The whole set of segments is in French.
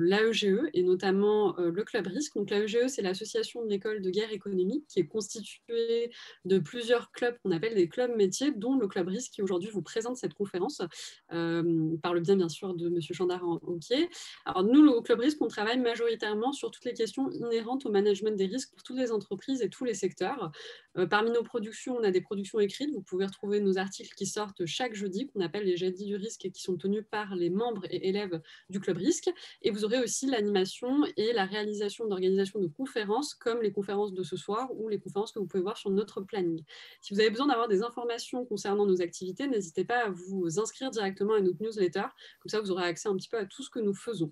l'AEGE et notamment le Club Risque. Donc l'AEGE, c'est l'association de l'école de guerre économique qui est constituée de plusieurs clubs qu'on appelle des clubs métiers, dont le Club Risque qui aujourd'hui vous présente cette conférence par le bien sûr de M. Chandara-Auquier. Alors nous, au Club Risque, on travaille majoritairement sur toutes les questions inhérentes au management des risques pour toutes les entreprises et tous les secteurs. Parmi nos productions, on a des productions écrites. Vous pouvez retrouver nos articles qui sortent chaque jeudi, qu'on appelle les jeudis du risque et qui sont tenus par les membres et élèves du Club Risque. Et vous aurez aussi l'animation et la réalisation d'organisation de conférences, comme les conférences de ce soir ou les conférences que vous pouvez voir sur notre planning. Si vous avez besoin d'avoir des informations concernant nos activités, n'hésitez pas à vous inscrire directement à notre newsletter. Comme ça, vous aurez accès un petit peu à tout ce que nous faisons.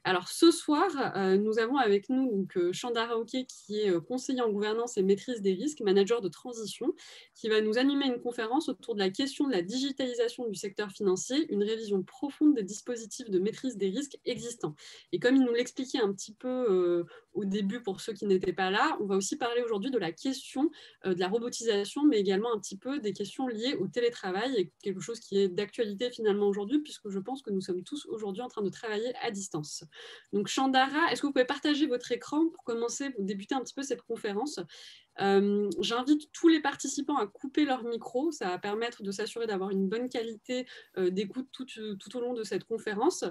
Alors, ce soir, nous avons avec nous Chandara-Auquier, qui est conseiller en gouvernance et maîtrise des risques, manager de transition, qui va nous animer une conférence autour de la question de la digitalisation du secteur financier, une révision profonde des dispositifs de maîtrise des risques existants. Et comme il nous l'expliquait un petit peu au début pour ceux qui n'étaient pas là, on va aussi parler aujourd'hui de la question de la robotisation, mais également un petit peu des questions liées au télétravail, et quelque chose qui est d'actualité finalement aujourd'hui, puisque je pense que nous sommes tous aujourd'hui en train de travailler à distance. Donc Chandara, est-ce que vous pouvez partager votre écran pour commencer, pour débuter un petit peu cette conférence? J'invite tous les participants à couper leur micro, ça va permettre de s'assurer d'avoir une bonne qualité d'écoute tout au long de cette conférence.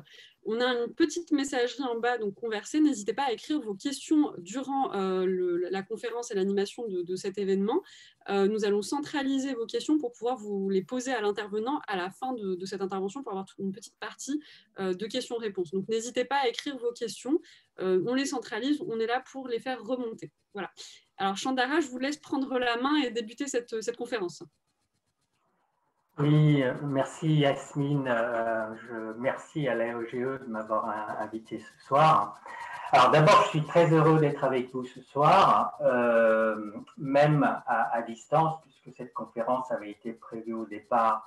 On a une petite messagerie en bas, donc conversez, n'hésitez pas à écrire vos questions durant la conférence et l'animation de cet événement. Nous allons centraliser vos questions pour pouvoir vous les poser à l'intervenant à la fin de cette intervention pour avoir une petite partie de questions-réponses. Donc n'hésitez pas à écrire vos questions, on les centralise, on est là pour les faire remonter. Voilà. Alors, Chandara, je vous laisse prendre la main et débuter cette conférence. Oui, merci Yasmine. Merci à l'AEGE de m'avoir invité ce soir. Alors d'abord, je suis très heureux d'être avec vous ce soir, même à distance, puisque cette conférence avait été prévue au départ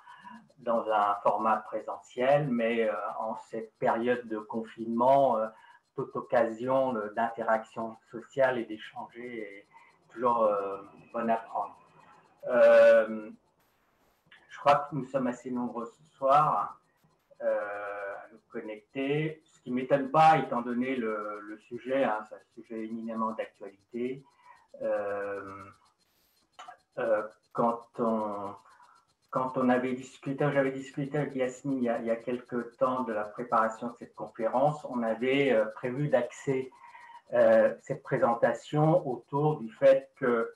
dans un format présentiel, mais en cette période de confinement, toute occasion d'interaction sociale et d'échanger est toujours bonne à prendre. Je crois que nous sommes assez nombreux ce soir à nous connecter, ce qui ne m'étonne pas étant donné le sujet, hein, c'est un sujet éminemment d'actualité. Quand on avait discuté, j'avais discuté avec Yasmine il y a quelques temps de la préparation de cette conférence, on avait prévu d'axer cette présentation autour du fait que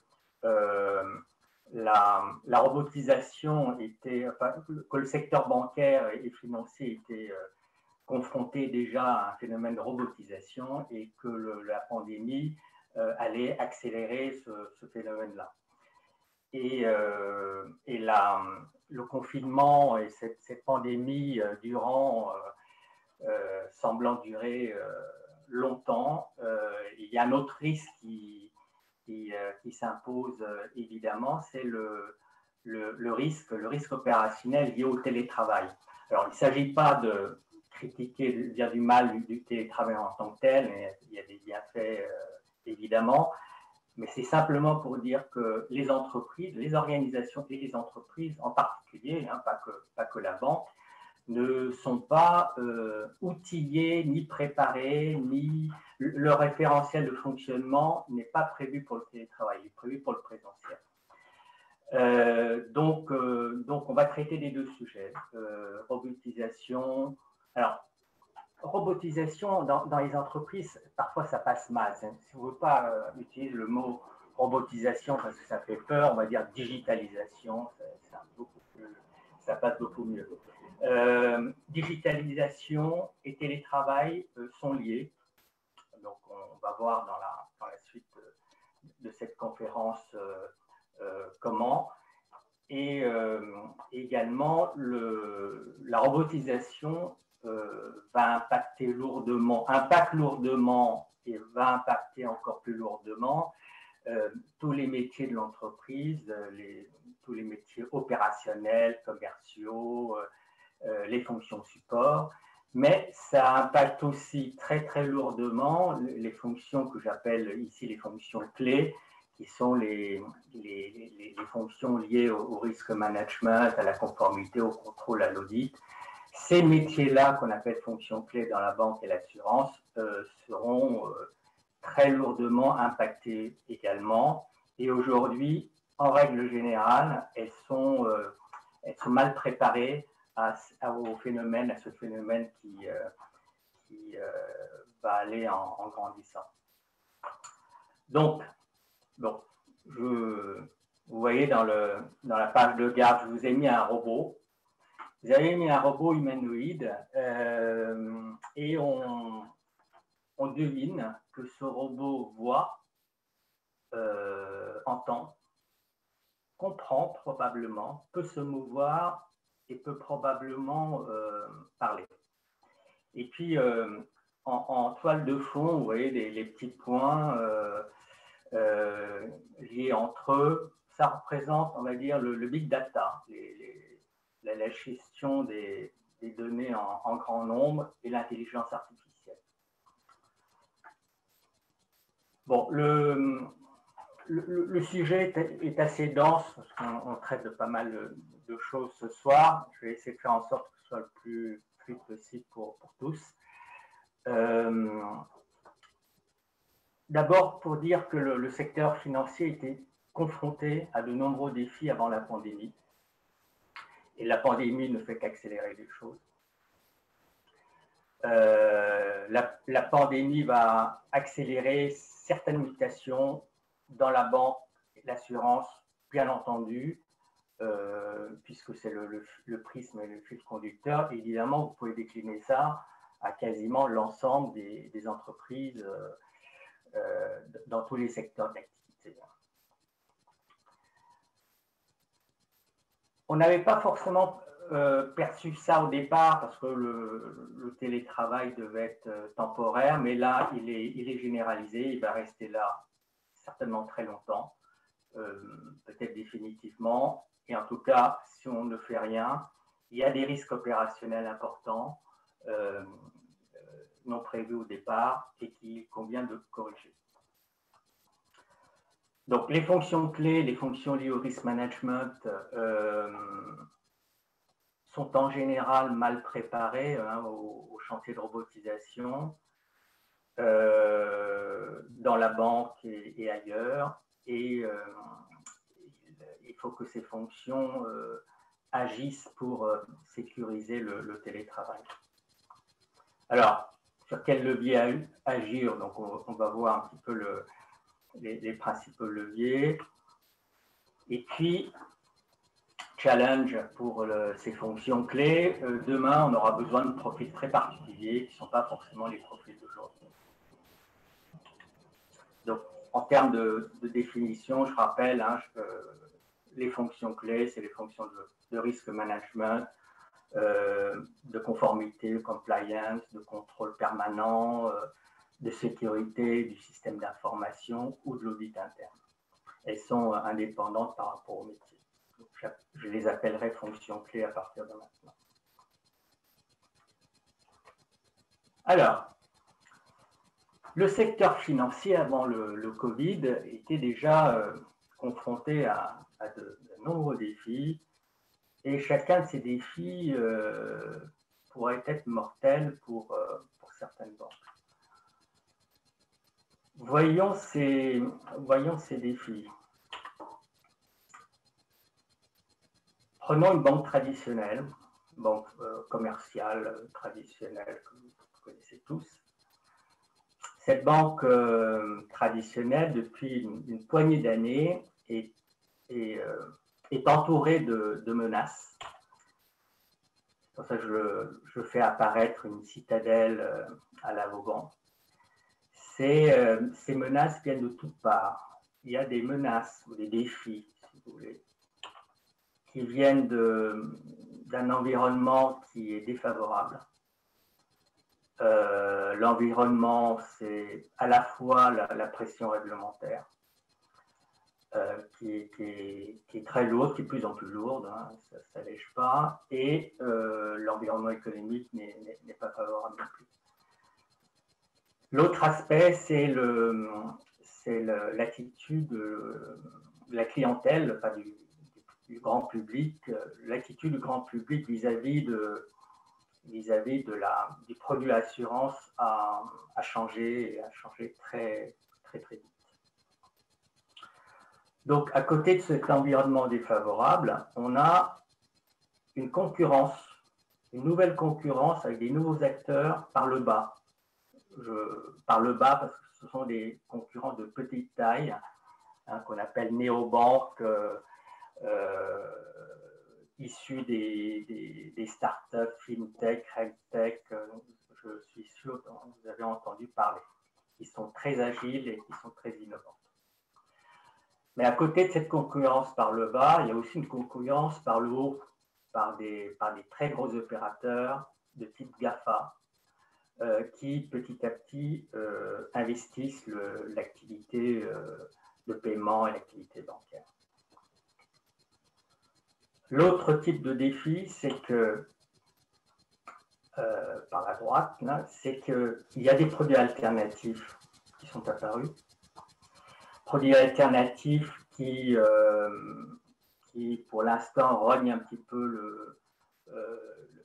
la robotisation que le secteur bancaire et financier était confronté déjà à un phénomène de robotisation et que la pandémie allait accélérer ce phénomène-là. Et le confinement et cette pandémie semblant durer longtemps, il y a un autre risque qui s'impose évidemment, c'est le risque opérationnel lié au télétravail. Alors, il ne s'agit pas de critiquer, de dire du mal du télétravail en tant que tel, mais il y a des bienfaits évidemment, mais c'est simplement pour dire que les entreprises, les organisations et les entreprises en particulier, hein, pas que la banque, ne sont pas outillés, ni préparés, ni le référentiel de fonctionnement n'est pas prévu pour le télétravail, il est prévu pour le présentiel. Donc, on va traiter les deux sujets. Robotisation. Alors, robotisation dans les entreprises, parfois ça passe mal. Si vous ne voulez pas utiliser le mot robotisation parce que ça fait peur, on va dire digitalisation, ça passe beaucoup mieux. Digitalisation et télétravail sont liés. Donc, on va voir dans la suite de cette conférence comment. Et également, la robotisation impacte lourdement et va impacter encore plus lourdement tous les métiers de l'entreprise, tous les métiers opérationnels, commerciaux, les fonctions support, mais ça impacte aussi très très lourdement les fonctions que j'appelle ici les fonctions clés, qui sont les fonctions liées au risque management, à la conformité, au contrôle, à l'audit. ces métiers-là qu'on appelle fonctions clés dans la banque et l'assurance seront très lourdement impactés également. Et aujourd'hui, en règle générale, elles sont mal préparées à ce phénomène qui va aller en grandissant. Donc, bon, vous voyez dans la page de garde, je vous ai mis un robot. Vous avez mis un robot humanoïde et on devine que ce robot voit, entend, comprend probablement, peut se mouvoir et peut probablement parler. Et puis, en toile de fond, vous voyez les petits points liés entre eux. Ça représente, on va dire, le big data, la gestion des données en grand nombre et l'intelligence artificielle. Bon, le sujet est assez dense parce qu'on traite de pas mal de choses ce soir. Je vais essayer de faire en sorte que ce soit le plus fluide possible pour tous. D'abord, pour dire que le secteur financier était confronté à de nombreux défis avant la pandémie. Et la pandémie ne fait qu'accélérer les choses. La pandémie va accélérer certaines mutations dans la banque et l'assurance, bien entendu, puisque c'est le prisme et le fil conducteur. Évidemment, vous pouvez décliner ça à quasiment l'ensemble des entreprises dans tous les secteurs d'activité. On n'avait pas forcément perçu ça au départ parce que le télétravail devait être temporaire, mais là, il est généralisé, il va rester là certainement très longtemps, peut-être définitivement. Et en tout cas, si on ne fait rien, il y a des risques opérationnels importants non prévus au départ et qu'il convient de corriger. Donc, les fonctions clés, les fonctions liées au risk management sont en général mal préparées au chantier de robotisation dans la banque et ailleurs. Et il faut que ces fonctions agissent pour sécuriser le télétravail. Alors, sur quel levier agir? Donc, on va voir un petit peu les principaux leviers. Et puis, challenge pour ces fonctions clés. Demain, on aura besoin de profils très particuliers qui ne sont pas forcément les profils d'aujourd'hui. Donc, en termes de définition, je rappelle, les fonctions clés, c'est les fonctions de risk management, de conformité, compliance, de contrôle permanent, de sécurité du système d'information ou de l'audit interne. Elles sont indépendantes par rapport au métier. Donc, je les appellerai fonctions clés à partir de maintenant. Alors, le secteur financier avant le Covid était déjà confronté à de nombreux défis et chacun de ces défis pourrait être mortel pour certaines banques. Voyons ces défis. Prenons une banque traditionnelle, banque commerciale traditionnelle que vous connaissez tous. Cette banque traditionnelle, depuis une poignée d'années, est entourée de menaces. C'est pour ça que je fais apparaître une citadelle à la Vauban. Ces menaces viennent de toutes parts. Il y a des menaces ou des défis, si vous voulez, qui viennent d'un environnement qui est défavorable. L'environnement, c'est à la fois la pression réglementaire, qui est très lourde, qui est de plus en plus lourde, ça ne s'allège pas, et l'environnement économique n'est pas favorable non plus. L'autre aspect, c'est l'attitude de la clientèle, pas du grand public, l'attitude du grand public vis-à-vis vis-à-vis du produit assurance a changé et a changé très vite. Donc, à côté de cet environnement défavorable, on a une concurrence, une nouvelle concurrence avec des nouveaux acteurs par le bas. Par le bas parce que ce sont des concurrents de petite taille, hein, qu'on appelle néobanques, issus des startups, fintech, healthtech. Je suis sûr que vous avez entendu parler. Ils sont très agiles et ils sont très innovants. Mais à côté de cette concurrence par le bas, il y a aussi une concurrence par le haut, par des très gros opérateurs de type GAFA, qui petit à petit investissent l'activité de paiement et l'activité bancaire. L'autre type de défi, c'est que, par la droite, c'est qu'il y a des produits alternatifs qui sont apparus, produits alternatifs qui pour l'instant, rognent un petit peu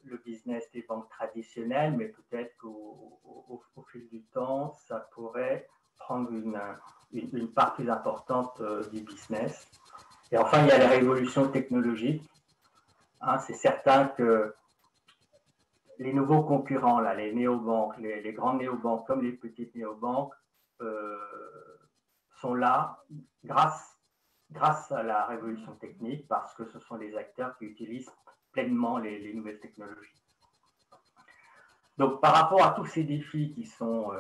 le business des banques traditionnelles, mais peut-être qu'au fil du temps, ça pourrait prendre une part plus importante du business. Et enfin, il y a la révolution technologique. Hein, c'est certain que les nouveaux concurrents, là, les néobanques, les grandes néobanques comme les petites néobanques, sont là grâce à la révolution technique, parce que ce sont des acteurs qui utilisent pleinement les nouvelles technologies. Donc, par rapport à tous ces défis qui sont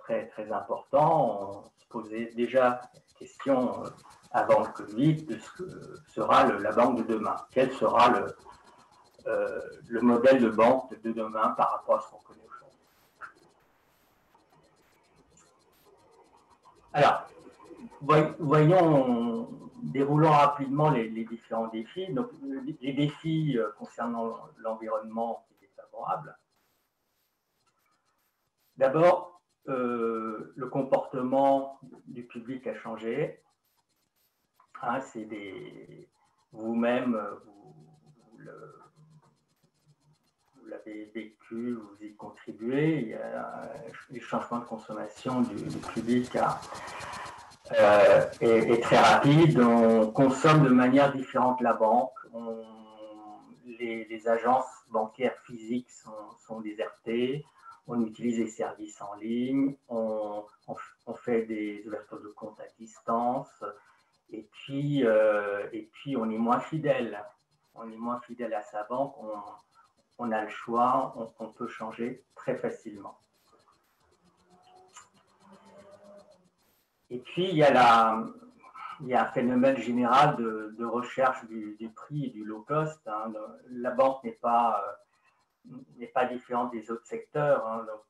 très, très importants, on se posait déjà la question avant le Covid de ce que sera la banque de demain. Quel sera le modèle de banque de demain par rapport à ce qu'on connaît aujourd'hui. Alors, déroulons rapidement les différents défis. Donc, les défis concernant l'environnement qui est défavorable. D'abord, le comportement du public a changé. Hein, vous-même, vous l'avez vécu, vous y contribuez. Il y a les changements de consommation du public est très rapide. On consomme de manière différente la banque. Les agences bancaires physiques sont désertées. On utilise les services en ligne. On fait des ouvertures de compte à distance. Et puis on est moins fidèle. On est moins fidèle à sa banque. On a le choix. On peut changer très facilement. Et puis, il y a un phénomène général de recherche du prix et du low cost. Hein. La banque n'est pas différente des autres secteurs. Hein. Donc,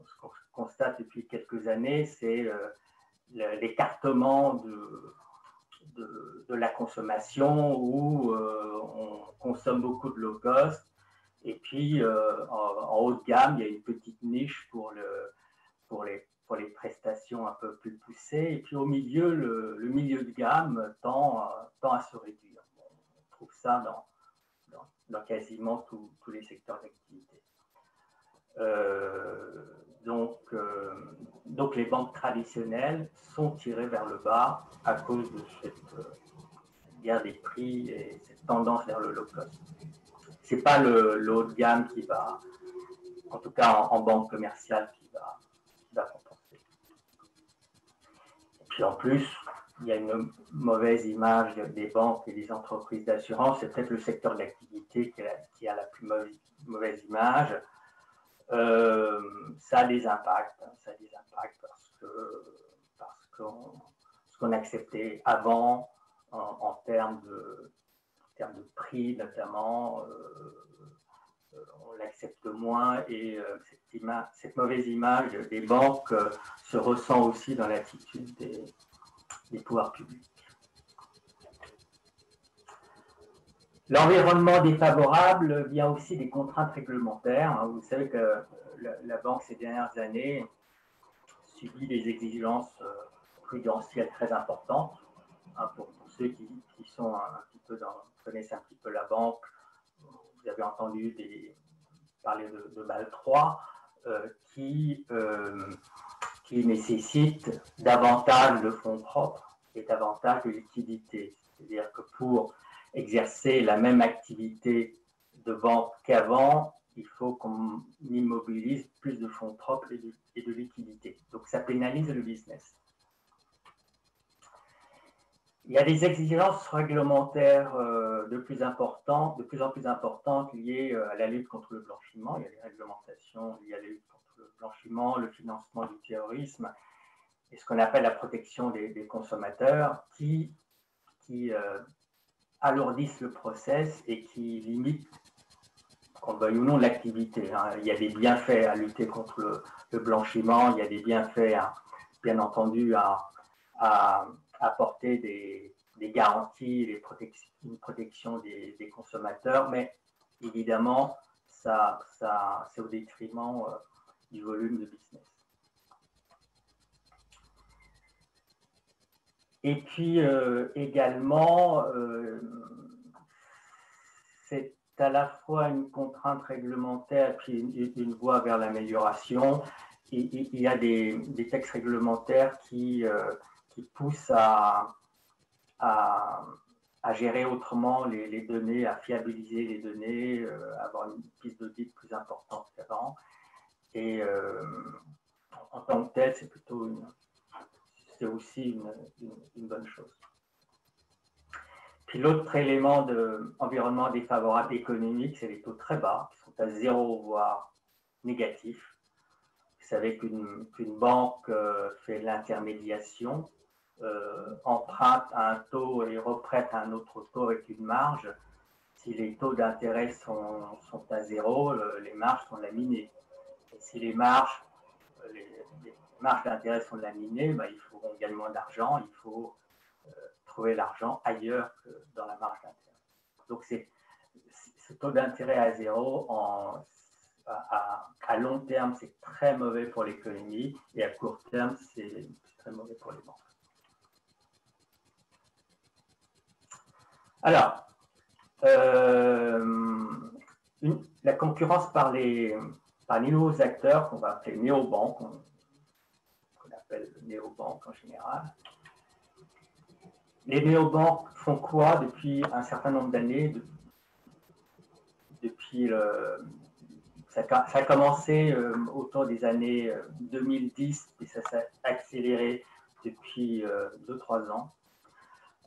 ce qu'on constate depuis quelques années, c'est l'écartement de la consommation où on consomme beaucoup de low cost. Et puis, en haut de gamme, il y a une petite niche pour les prestations un peu plus poussées. Et puis au milieu, le milieu de gamme tend à se réduire. On trouve ça dans quasiment tous les secteurs d'activité. Donc les banques traditionnelles sont tirées vers le bas à cause de cette guerre des prix et cette tendance vers le low cost. Ce n'est pas le haut de gamme qui va, en tout cas en banque commerciale, qui va compenser. Et puis en plus, il y a une mauvaise image des banques et des entreprises d'assurance. C'est peut-être le secteur de l'activité qui a la plus mauvaise image. Ça a des impacts. Ça a des impacts parce ce qu'on acceptait avant en termes de prix notamment, on l'accepte moins et cette mauvaise image des banques se ressent aussi dans l'attitude des pouvoirs publics. L'environnement défavorable vient aussi des contraintes réglementaires. Vous savez que la banque, ces dernières années, subit des exigences prudentielles très importantes. Pour ceux qui sont un petit peu connaissent un petit peu la banque, vous avez entendu de Bâle III qui nécessite davantage de fonds propres et davantage de liquidités. C'est-à-dire que pour exercer la même activité de banque qu'avant, il faut qu'on immobilise plus de fonds propres et de liquidités. Donc ça pénalise le business. Il y a des exigences réglementaires de plus en plus importantes liées à la lutte contre le blanchiment. Il y a des réglementations liées à la lutte contre le blanchiment, le financement du terrorisme et ce qu'on appelle la protection des consommateurs qui alourdissent le process et qui limitent, qu'on le veuille ou non, l'activité. Il y a des bienfaits à lutter contre le blanchiment, il y a des bienfaits, bien entendu, à apporter des garanties, une protection des consommateurs, mais évidemment, c'est au détriment du volume de business. Et puis également, c'est à la fois une contrainte réglementaire et puis une voie vers l'amélioration. Il y a des textes réglementaires qui poussent à gérer autrement les données, à fiabiliser les données, avoir une piste d'audit plus importante qu'avant. Et en tant que tel, c'est aussi une bonne chose. Puis l'autre élément d'environnement défavorable économique, c'est les taux très bas, qui sont à 0, voire négatifs. Vous savez qu'une banque fait l'intermédiation, emprunte à un taux et reprête à un autre taux avec une marge. Si les taux d'intérêt sont à 0, les marges sont laminées. Et si les marges d'intérêt sont laminées, ben, il faut également d'argent, il faut trouver l'argent ailleurs que dans la marge d'intérêt. Donc ce taux d'intérêt à 0, à long terme, c'est très mauvais pour l'économie et à court terme, c'est très mauvais pour les banques. Alors, la concurrence par les nouveaux acteurs qu'on va appeler néobanques, qu'on appelle néobanques en général. Les néobanques font quoi depuis un certain nombre d'années? Ça a commencé autour des années 2010 et ça s'est accéléré depuis 2-3 ans.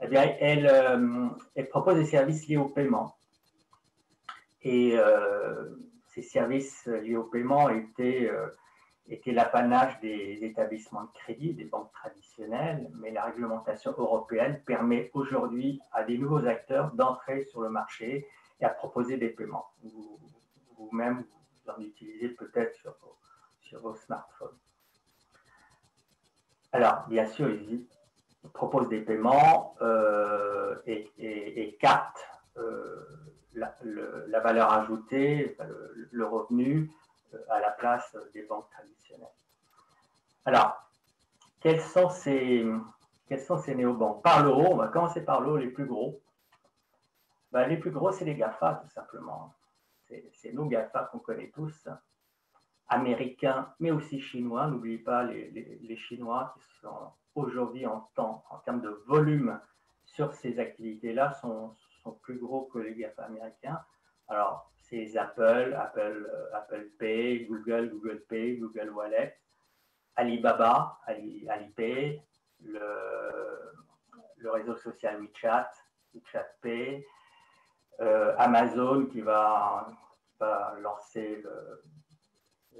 Eh bien, elle propose des services liés au paiement. Et ces services liés au paiement étaient l'apanage des établissements de crédit, des banques traditionnelles, mais la réglementation européenne permet aujourd'hui à des nouveaux acteurs d'entrer sur le marché et à proposer des paiements. Vous-même, vous en utilisez peut-être sur vos smartphones. Alors, bien sûr, ils proposent des paiements et captent la valeur ajoutée, le revenu à la place des banques traditionnelles. Alors, quels sont ces néobanques? Par le haut, on va commencer par le haut, les plus gros. Ben, les plus gros, c'est les GAFA, tout simplement. C'est nos GAFA qu'on connaît tous, américains, mais aussi chinois. N'oubliez pas les Chinois qui sont aujourd'hui en termes de volume sur ces activités-là, sont plus gros que les GAFA américains. Alors, c'est Apple Pay, Google Pay, Google Wallet, Alibaba, Alipay, le réseau social WeChat Pay, Amazon qui va lancer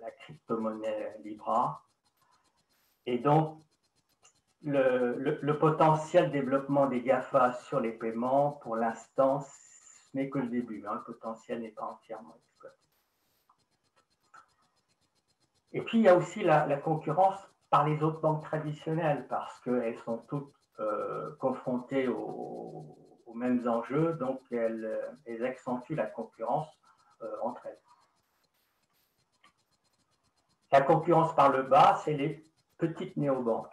la crypto-monnaie Libra. Et donc, le potentiel développement des GAFA sur les paiements, pour l'instant, ce n'est que le début. Le potentiel n'est pas entièrement exploité. Et puis, il y a aussi la concurrence par les autres banques traditionnelles, parce qu'elles sont toutes confrontées aux mêmes enjeux, donc elles accentuent la concurrence entre elles. La concurrence par le bas, c'est les petites néobanques.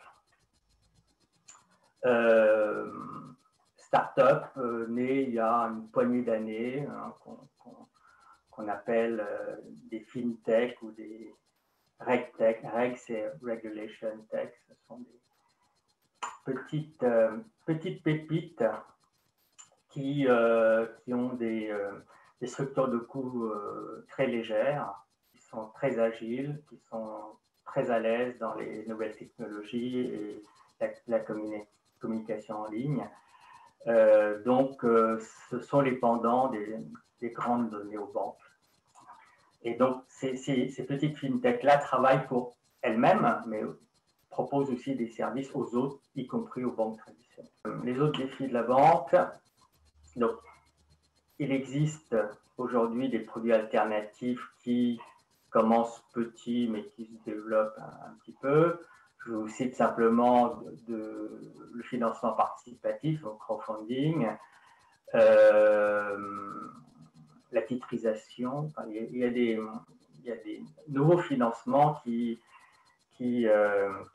Start-up née il y a une poignée d'années, qu'on appelle des fintech ou des regtech. Reg, c'est regulation tech. Ce sont des petites pépites qui ont des structures de coûts très légères, qui sont très agiles, qui sont très à l'aise dans les nouvelles technologies et la communication en ligne. Donc, ce sont les pendants des grandes néobanques. Et donc, ces petites fintechs-là travaillent pour elles-mêmes, mais proposent aussi des services aux autres, y compris aux banques traditionnelles. Les autres défis de la banque, donc, il existe aujourd'hui des produits alternatifs qui commencent petits, mais qui se développent un petit peu. Je vous cite simplement le financement participatif, le crowdfunding, la titrisation. Enfin, il y a des nouveaux financements qui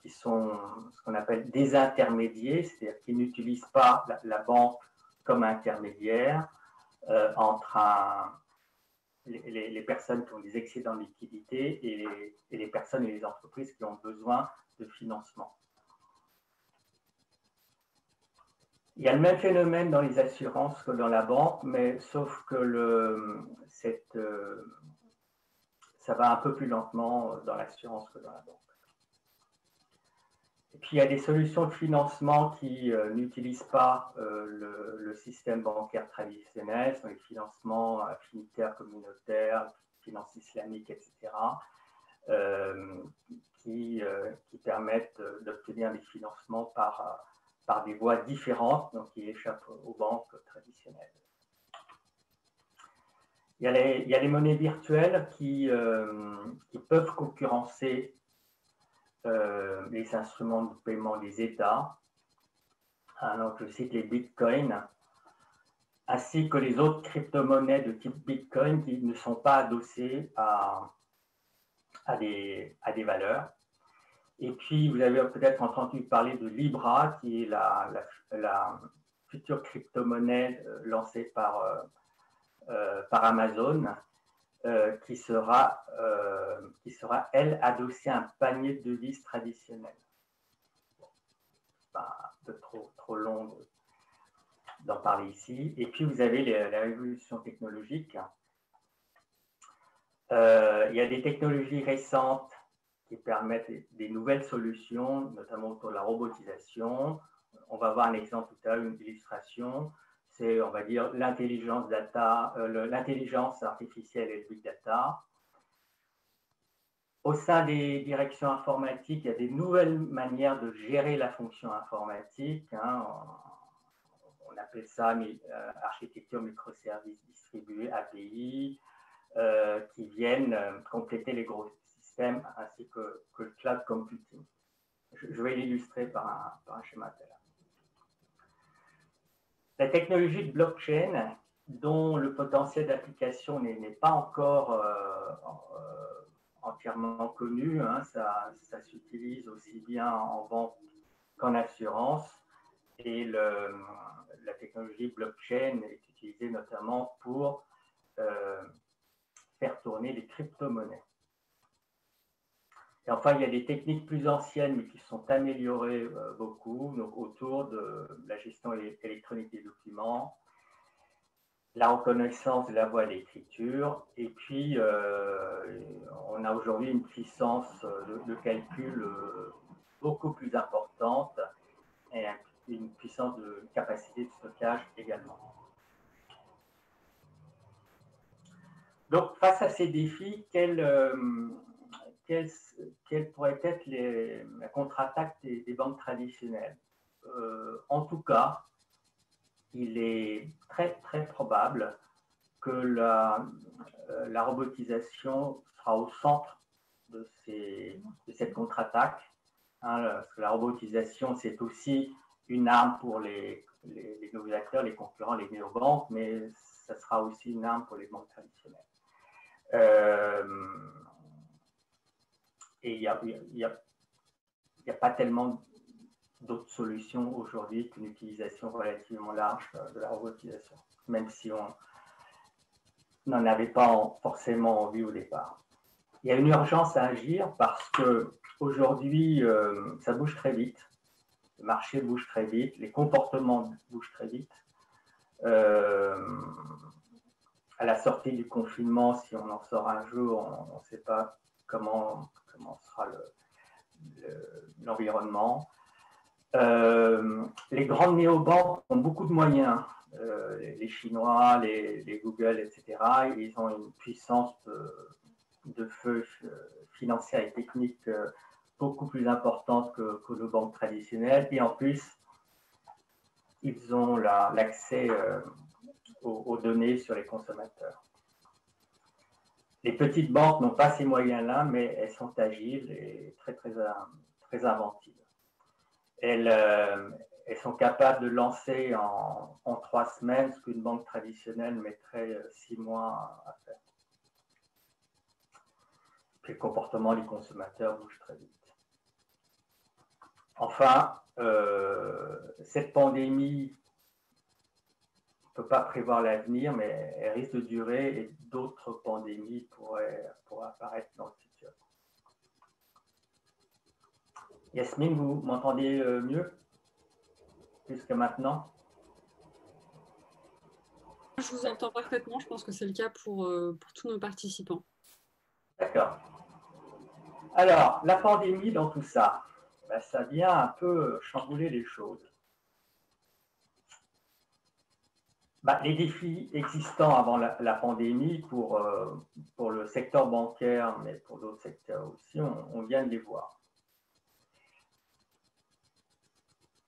sont ce qu'on appelle désintermédiés, c'est-à-dire qu'ils n'utilisent pas la banque comme intermédiaire entre les personnes qui ont des excédents de liquidité et les personnes et les entreprises qui ont besoin de financement. Il y a le même phénomène dans les assurances que dans la banque, mais sauf que ça va un peu plus lentement dans l'assurance que dans la banque. Et puis il y a des solutions de financement qui n'utilisent pas le système bancaire traditionnel, ce sont les financements affinitaires communautaires, finances islamiques, etc., qui permettent d'obtenir des financements par des voies différentes, donc qui échappent aux banques traditionnelles. Il y a les monnaies virtuelles qui peuvent concurrencer les instruments de paiement des États. Donc, je cite les bitcoins, ainsi que les autres crypto-monnaies de type bitcoin qui ne sont pas adossées à des valeurs. Et puis, vous avez peut-être entendu parler de Libra, qui est la future crypto-monnaie lancée par Amazon, qui sera, elle, adossée à un panier de devises traditionnel. Pas un peu trop long d'en parler ici. Et puis, vous avez la révolution technologique. Il y a des technologies récentes qui permettent des nouvelles solutions, notamment autour de la robotisation. On va voir un exemple tout à l'heure, une illustration. C'est, on va dire, l'intelligence artificielle et le big data. Au sein des directions informatiques, il y a des nouvelles manières de gérer la fonction informatique. On appelle ça architecture microservices distribués, API, qui viennent compléter les gros systèmes ainsi que le cloud computing. Je vais l'illustrer par un schéma tel. La technologie de blockchain, dont le potentiel d'application n'est pas encore entièrement connu, ça s'utilise aussi bien en banque qu'en assurance, et la technologie blockchain est utilisée notamment pour faire tourner les crypto-monnaies. Et enfin, il y a des techniques plus anciennes, mais qui sont améliorées beaucoup, donc autour de la gestion électronique des documents, la reconnaissance de la voix et de l'écriture, et puis on a aujourd'hui une puissance de calcul beaucoup plus importante et une puissance de capacité de stockage également. Donc, face à ces défis, quelle pourrait être la contre-attaque des banques traditionnelles? En tout cas, il est très, très probable que la robotisation sera au centre de cette contre-attaque. Parce que la robotisation, c'est aussi une arme pour les nouveaux acteurs, les concurrents, les néobanques, mais ça sera aussi une arme pour les banques traditionnelles. Et il n'y a pas tellement d'autres solutions aujourd'hui qu'une utilisation relativement large de la robotisation, même si n'en avaient pas forcément envie au départ. Il y a une urgence à agir parce qu'aujourd'hui, ça bouge très vite. Le marché bouge très vite, les comportements bougent très vite. À la sortie du confinement, si on en sort un jour, on ne sait pas comment sera l'environnement. Les grandes néobanques ont beaucoup de moyens. Les Chinois, les Google, etc. Ils ont une puissance de feu financière et technique beaucoup plus importante que nos banques traditionnelles. Et en plus, ils ont l'accès aux données sur les consommateurs. Les petites banques n'ont pas ces moyens-là, mais elles sont agiles et très inventives. Elles sont capables de lancer en 3 semaines ce qu'une banque traditionnelle mettrait 6 mois à faire. Puis le comportement des consommateurs bouge très vite. Enfin, cette pandémie, on ne peut pas prévoir l'avenir, mais elle risque de durer et d'autres pandémies pourraient apparaître dans le futur. Yasmine, vous m'entendez mieux plus que maintenant? Je vous entends parfaitement, je pense que c'est le cas pour tous nos participants. D'accord. Alors, la pandémie dans tout ça, ça vient un peu chambouler les choses. Les défis existants avant la pandémie pour le secteur bancaire, mais pour d'autres secteurs aussi, on vient de les voir.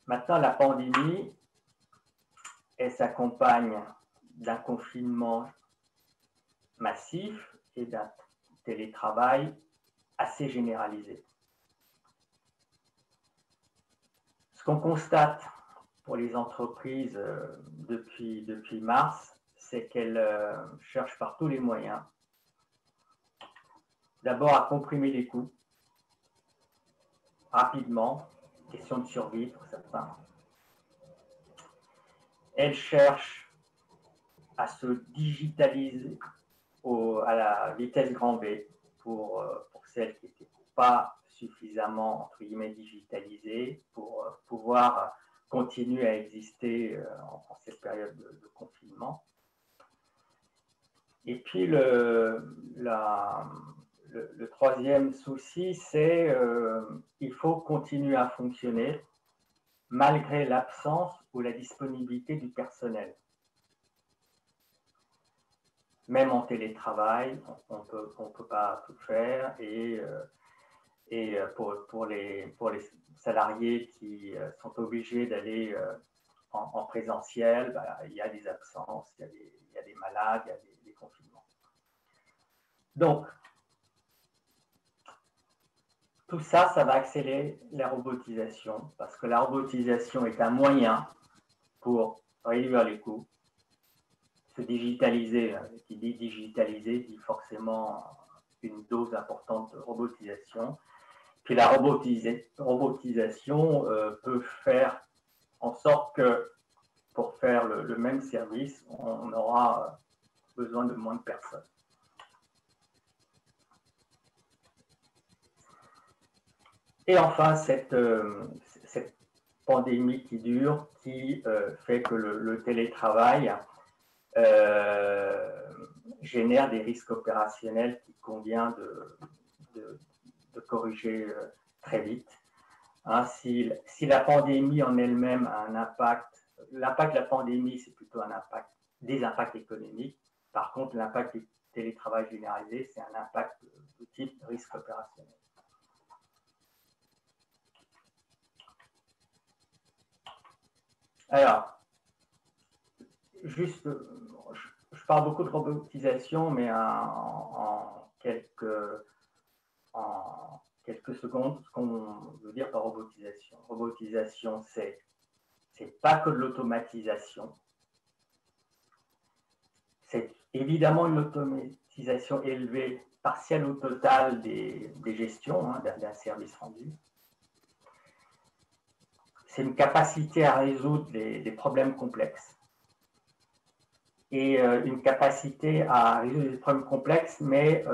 Maintenant, la pandémie, elle s'accompagne d'un confinement massif et d'un télétravail assez généralisé. Ce qu'on constate pour les entreprises depuis mars, c'est qu'elles cherchent par tous les moyens d'abord à comprimer les coûts rapidement, question de survie pour certains. Elles cherchent à se digitaliser à la vitesse grand V pour celles qui n'étaient pas suffisamment, entre guillemets, digitalisées pour pouvoir continuer à exister en cette période de confinement. Et puis le troisième souci, c'est qu'il faut continuer à fonctionner malgré l'absence ou la disponibilité du personnel. Même en télétravail, on peut pas tout faire et pour les salariés qui sont obligés d'aller en présentiel, il y a des absences, il y a des malades, il y a des confinements. Donc, tout ça, ça va accélérer la robotisation parce que la robotisation est un moyen pour réduire les coûts, se digitaliser. Qui dit digitaliser dit forcément une dose importante de robotisation. Puis la robotisation peut faire en sorte que pour faire le même service, on aura besoin de moins de personnes. Et enfin, cette pandémie qui dure, qui fait que le télétravail génère des risques opérationnels qu'il convient de corriger très vite. Hein, si la pandémie en elle-même a un impact, l'impact de la pandémie, c'est plutôt des impacts économiques. Par contre, l'impact du télétravail généralisé, c'est un impact de type risque opérationnel. Alors, juste, je parle beaucoup de robotisation, mais en quelques secondes, ce qu'on veut dire par robotisation. Robotisation, c'est pas que de l'automatisation. C'est évidemment une automatisation élevée, partielle ou totale des gestions d'un service rendu. C'est une capacité à résoudre des problèmes complexes. et une capacité à résoudre des problèmes complexes, mais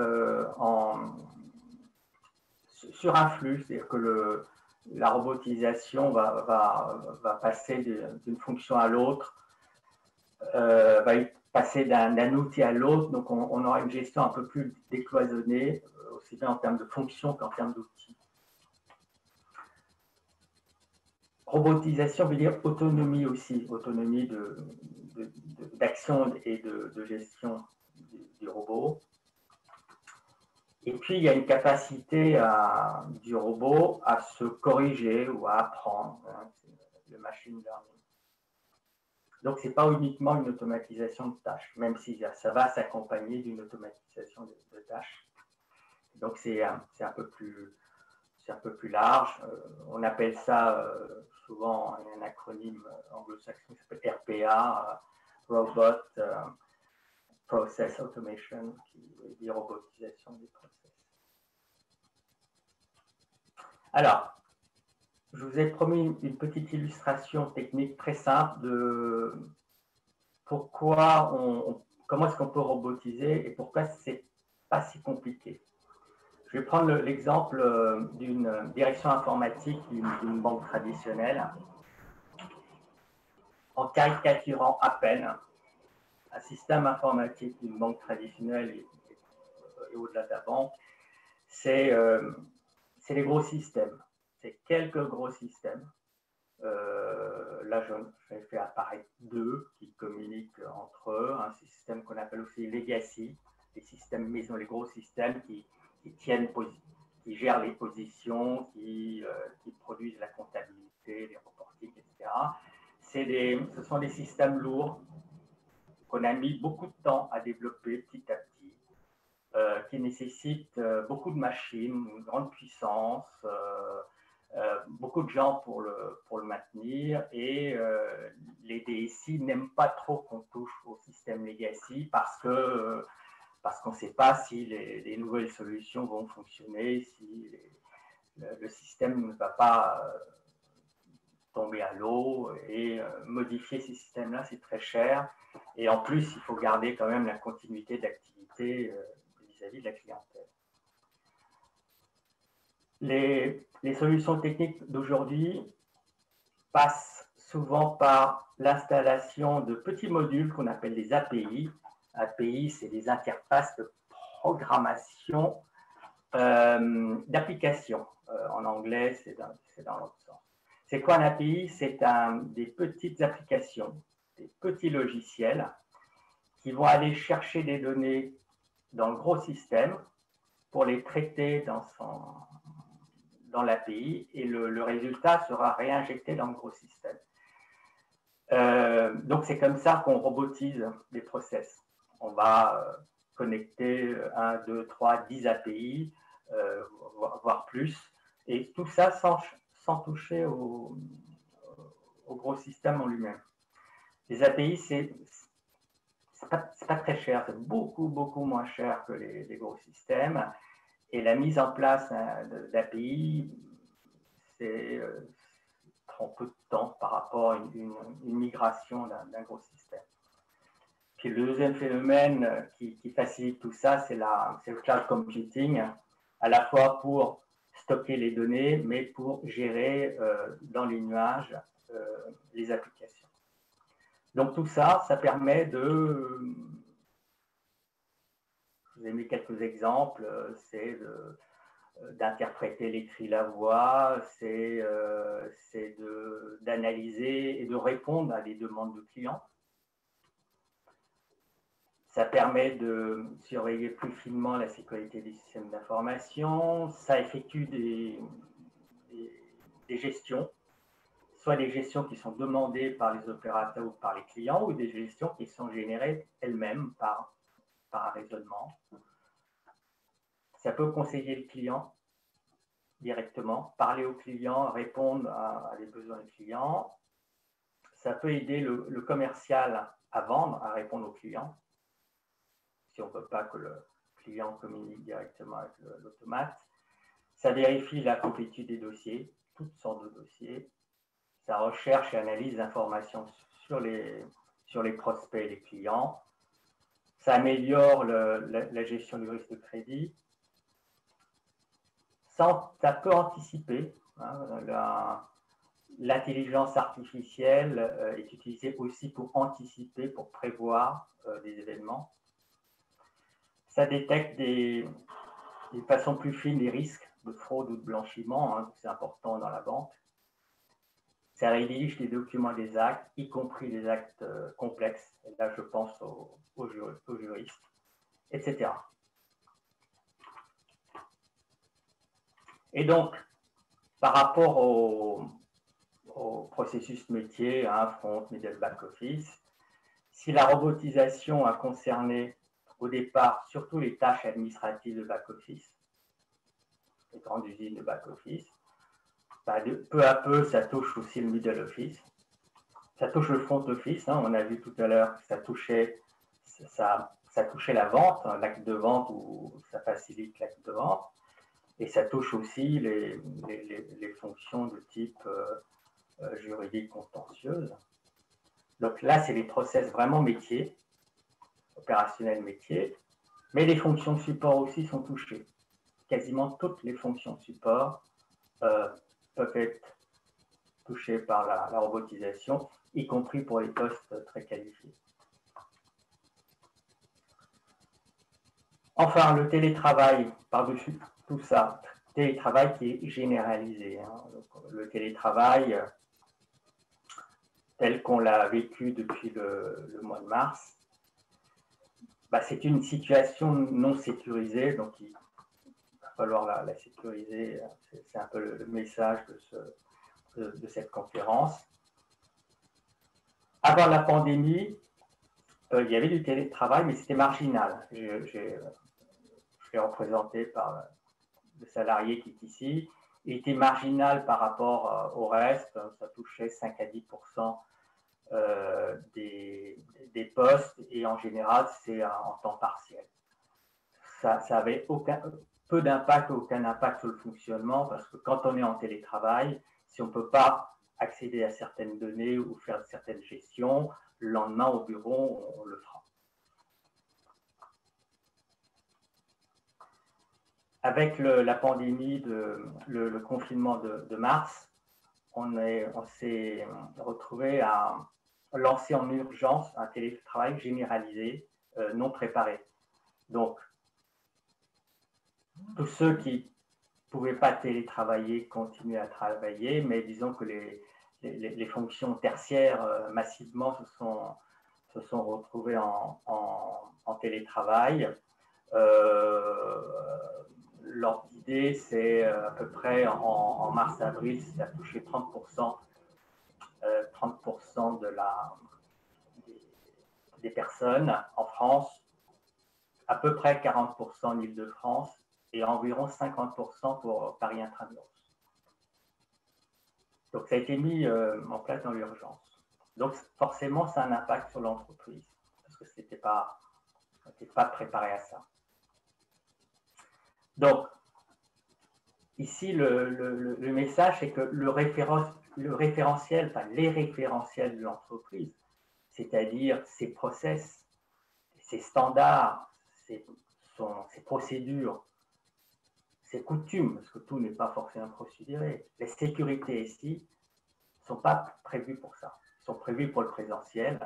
sur un flux, c'est-à-dire que la robotisation va passer d'une fonction à l'autre, va passer d'un outil à l'autre, donc on aura une gestion un peu plus décloisonnée, aussi bien en termes de fonctions qu'en termes d'outils. Robotisation veut dire autonomie aussi, autonomie d'action et de gestion du robot. Et puis, il y a une capacité du robot à se corriger ou à apprendre, hein, le machine learning. Donc, ce n'est pas uniquement une automatisation de tâches, même si ça va s'accompagner d'une automatisation de tâches. Donc, c'est un peu plus large. On appelle ça souvent un acronyme anglo-saxon qui s'appelle RPA, Robot Process Automation, qui veut dire robotisation des process. Alors, je vous ai promis une petite illustration technique très simple de comment est-ce qu'on peut robotiser et pourquoi c'est pas si compliqué. Je vais prendre l'exemple d'une direction informatique d'une banque traditionnelle en caricaturant à peine un système informatique d'une banque traditionnelle et au-delà de la banque, c'est les gros systèmes. C'est quelques gros systèmes. Là, j'ai fait apparaître deux qui communiquent entre eux. Un système qu'on appelle aussi legacy, les systèmes maison, les gros systèmes qui gèrent les positions, qui produisent la comptabilité, les reportings, etc. Ce sont des systèmes lourds qu'on a mis beaucoup de temps à développer petit à petit, qui nécessitent beaucoup de machines, une grande puissance, beaucoup de gens pour le maintenir, et les DSI n'aiment pas trop qu'on touche au système legacy parce qu'on ne sait pas si les nouvelles solutions vont fonctionner, si le système ne va pas tomber à l'eau, et modifier ces systèmes-là, c'est très cher. Et en plus, il faut garder quand même la continuité d'activité vis-à-vis de la clientèle. Les solutions techniques d'aujourd'hui passent souvent par l'installation de petits modules qu'on appelle des API. API, c'est des interfaces de programmation d'application. En anglais, c'est dans l'autre sens. C'est quoi un API? C'est des petites applications, des petits logiciels qui vont aller chercher des données dans le gros système pour les traiter dans l'API, et le résultat sera réinjecté dans le gros système. Donc, c'est comme ça qu'on robotise les process. On va connecter 1, 2, 3, 10 API, voire plus, et tout ça sans toucher au gros système en lui-même. Les API, c'est pas très cher, c'est beaucoup moins cher que les gros systèmes. Et la mise en place d'API, prend peu de temps par rapport à une migration d'un gros système. Puis le deuxième phénomène qui facilite tout ça, c'est le cloud computing, à la fois pour stocker les données, mais pour gérer dans les nuages les applications. Donc tout ça, ça permet de... Je vous ai mis quelques exemples, c'est d'interpréter l'écrit, la voix, c'est d'analyser et de répondre à des demandes de clients. Ça permet de surveiller plus finement la sécurité des systèmes d'information. Ça effectue des gestions, soit des gestions qui sont demandées par les opérateurs ou par les clients, ou des gestions qui sont générées elles-mêmes par un raisonnement. Ça peut conseiller le client directement, parler au client, répondre à des besoins du client. Ça peut aider le commercial à vendre, à répondre au client, si on ne veut pas que le client communique directement avec l'automate. Ça vérifie la complétude des dossiers, toutes sortes de dossiers. Ça recherche et analyse l'information sur les prospects et les clients. Ça améliore la gestion du risque de crédit. Ça peut anticiper. Hein, l'intelligence artificielle est utilisée aussi pour anticiper, pour prévoir des événements. Ça détecte de façon plus fine les risques de fraude ou de blanchiment, hein, c'est important dans la banque. Ça rédige les documents des actes, y compris les actes complexes. Et là, je pense aux juristes, etc. Et donc, par rapport au processus métier, hein, front, middle, back office, si la robotisation a concerné au départ surtout les tâches administratives de back office, les grandes usines de back office, peu à peu, ça touche aussi le middle office. Ça touche le front office. Hein, on a vu tout à l'heure que ça touchait la vente, hein, l'acte de vente, ou ça facilite l'acte de vente. Et ça touche aussi les fonctions de type juridique contentieuse. Donc là, c'est les process vraiment métiers, opérationnels métiers. Mais les fonctions de support aussi sont touchées. Quasiment toutes les fonctions de support peuvent être touchées par la robotisation, y compris pour les postes très qualifiés. Enfin, le télétravail, par-dessus tout ça, télétravail qui est généralisé. Hein. Le télétravail, tel qu'on l'a vécu depuis le mois de mars, c'est une situation non sécurisée, donc il va falloir la sécuriser. C'est un peu le message de cette conférence. Avant la pandémie, il y avait du télétravail, mais c'était marginal. Je suis représenté par le salarié qui est ici. Il était marginal par rapport au reste. Ça touchait 5 à 10% des postes, et en général, c'est en temps partiel. Ça avait peu d'impact, aucun impact sur le fonctionnement, parce que quand on est en télétravail, si on ne peut pas accéder à certaines données ou faire certaines gestions, le lendemain au bureau, on le fera. Avec la pandémie, le confinement de mars, on s'est retrouvé à lancer en urgence un télétravail généralisé, non préparé. Donc, tous ceux qui ne pouvaient pas télétravailler continuent à travailler, mais disons que les fonctions tertiaires massivement se sont retrouvées en télétravail. L'ordre d'idée, c'est à peu près en mars-avril, ça a touché 30% des personnes en France, à peu près 40% en Île-de-France et environ 50% pour Paris Intramuros. Donc ça a été mis en place dans l'urgence. Donc forcément, ça a un impact sur l'entreprise, parce que c'était pas préparé à ça. Donc, ici, le message, c'est que le référentiel, enfin les référentiels de l'entreprise, c'est-à-dire ses process, ses standards, ses procédures, ses coutumes, parce que tout n'est pas forcément procéduré, les sécurités ici ne sont pas prévues pour ça. Ils sont prévues pour le présentiel.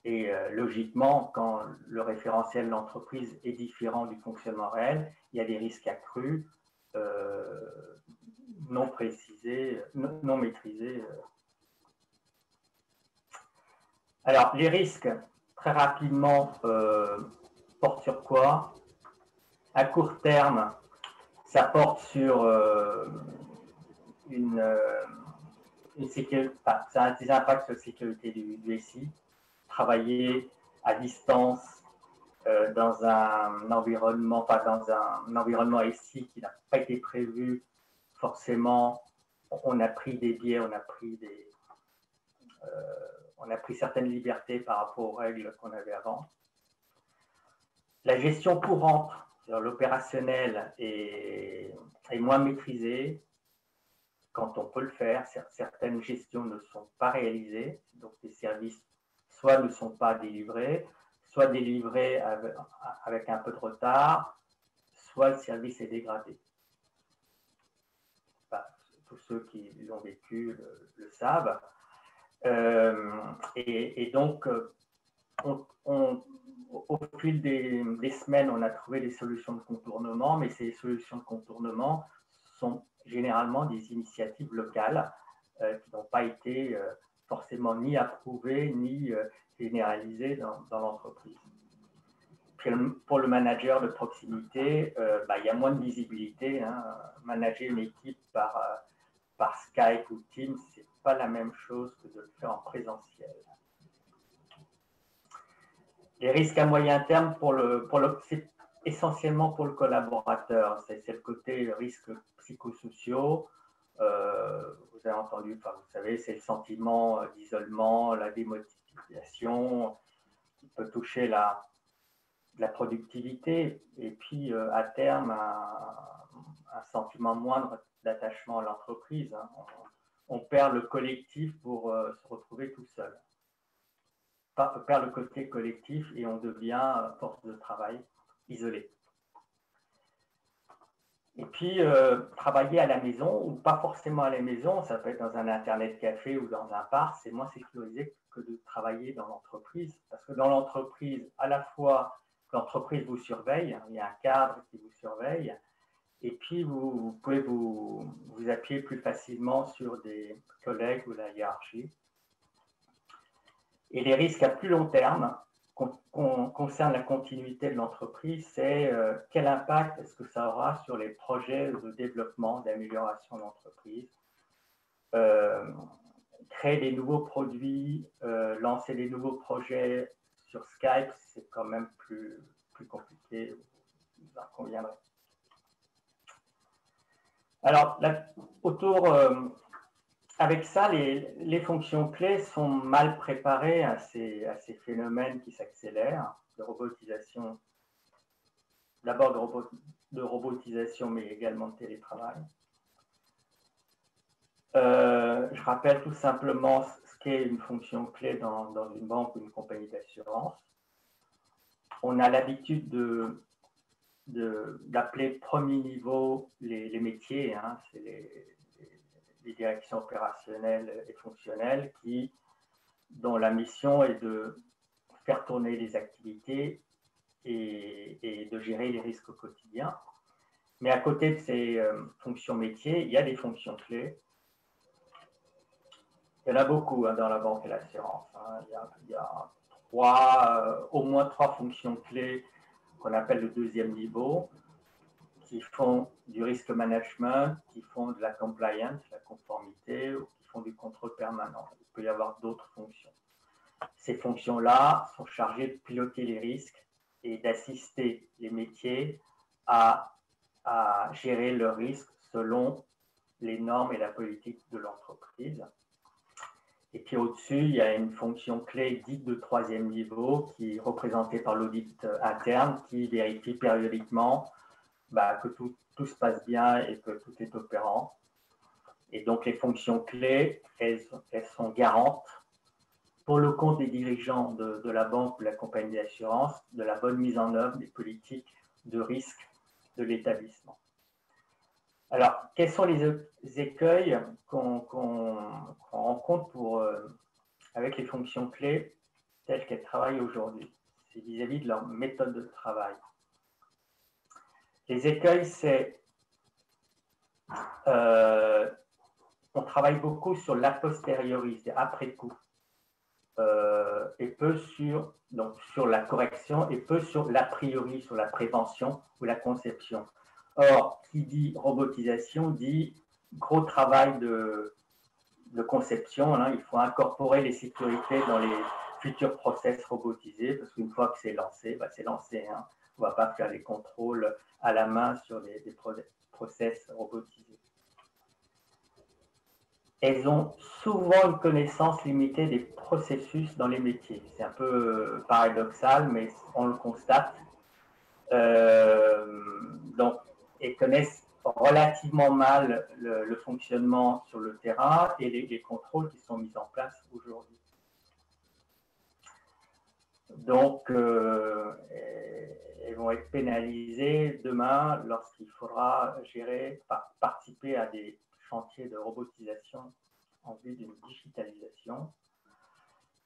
Et logiquement, quand le référentiel de l'entreprise est différent du fonctionnement réel, il y a des risques accrus, non précisés, non maîtrisés. Alors, les risques, très rapidement, portent sur quoi? À court terme, ça porte sur une sécurité, ça a des impacts sur la sécurité du SI. Travailler à distance dans un environnement, SI qui n'a pas été prévu, forcément, on a pris des biais, on a pris certaines libertés par rapport aux règles qu'on avait avant. La gestion courante, l'opérationnel, est moins maîtrisée quand on peut le faire. Certaines gestions ne sont pas réalisées, donc les services soit ne sont pas délivrés, soit délivré avec un peu de retard, soit le service est dégradé. Enfin, tous ceux qui l'ont vécu le savent. Et donc, au fil des semaines, on a trouvé des solutions de contournement, mais ces solutions de contournement sont généralement des initiatives locales qui n'ont pas été forcément ni approuvées ni généralisées dans l'entreprise. Pour le manager de proximité, il y a moins de visibilité. Hein. Manager une équipe par Skype ou Teams, ce n'est pas la même chose que de le faire en présentiel. Les risques à moyen terme, c'est essentiellement pour le collaborateur. C'est le côté risques psychosociaux. Vous avez entendu, vous savez, c'est le sentiment d'isolement, la démotivation, qui peut toucher la productivité et puis à terme un sentiment moindre d'attachement à l'entreprise. Hein. On perd le collectif pour se retrouver tout seul. On perd le côté collectif et on devient force de travail isolée. Et puis travailler à la maison ou pas forcément à la maison, ça peut être dans un internet café ou dans un parc, c'est moins sécurisé que de travailler dans l'entreprise. Parce que dans l'entreprise, à la fois l'entreprise vous surveille, il y a un cadre qui vous surveille, et puis vous pouvez vous appuyer plus facilement sur des collègues ou la hiérarchie. Et les risques à plus long terme concernent la continuité de l'entreprise, c'est quel impact est-ce que ça aura sur les projets de développement, d'amélioration de l'entreprise, créer des nouveaux produits, lancer des nouveaux projets sur Skype, c'est quand même plus compliqué, vous en conviendrez. Alors, avec ça, les fonctions clés sont mal préparées à ces phénomènes qui s'accélèrent, de robotisation, d'abord de robotisation, mais également de télétravail. Je rappelle tout simplement ce qu'est une fonction clé dans une banque ou une compagnie d'assurance. On a l'habitude d'appeler premier niveau les métiers, hein, c'est les directions opérationnelles et fonctionnelles dont la mission est de faire tourner les activités et de gérer les risques au quotidien. Mais à côté de ces fonctions métiers, il y a des fonctions clés. Il y en a beaucoup dans la banque et l'assurance. Hein. Il y a au moins trois fonctions clés qu'on appelle le deuxième niveau, qui font du risk management, qui font de la compliance, la conformité, ou qui font du contrôle permanent. Il peut y avoir d'autres fonctions. Ces fonctions-là sont chargées de piloter les risques et d'assister les métiers à gérer leurs risques selon les normes et la politique de l'entreprise. Et puis au-dessus, il y a une fonction clé dite de troisième niveau qui est représentée par l'audit interne qui vérifie périodiquement que tout se passe bien et que tout est opérant. Et donc les fonctions clés, elles sont garantes pour le compte des dirigeants de la banque ou de la compagnie d'assurance de la bonne mise en œuvre des politiques de risque de l'établissement. Alors, quels sont les écueils qu'on rencontre avec les fonctions clés telles qu'elles travaillent aujourd'hui? C'est vis-à-vis de leur méthode de travail. Les écueils, c'est on travaille beaucoup sur l'a posteriori, c'est après coup, et peu sur la correction et peu sur l'a priori, sur la prévention ou la conception. Or, qui dit robotisation dit gros travail de conception. Hein. Il faut incorporer les sécurités dans les futurs process robotisés, parce qu'une fois que c'est lancé, c'est lancé. Hein. On ne va pas faire les contrôles à la main sur des process robotisés. Elles ont souvent une connaissance limitée des processus dans les métiers. C'est un peu paradoxal, mais on le constate. Donc, elles connaissent relativement mal le fonctionnement sur le terrain et les contrôles qui sont mis en place aujourd'hui. Donc, elles vont être pénalisées demain lorsqu'il faudra participer à des chantiers de robotisation en vue d'une digitalisation.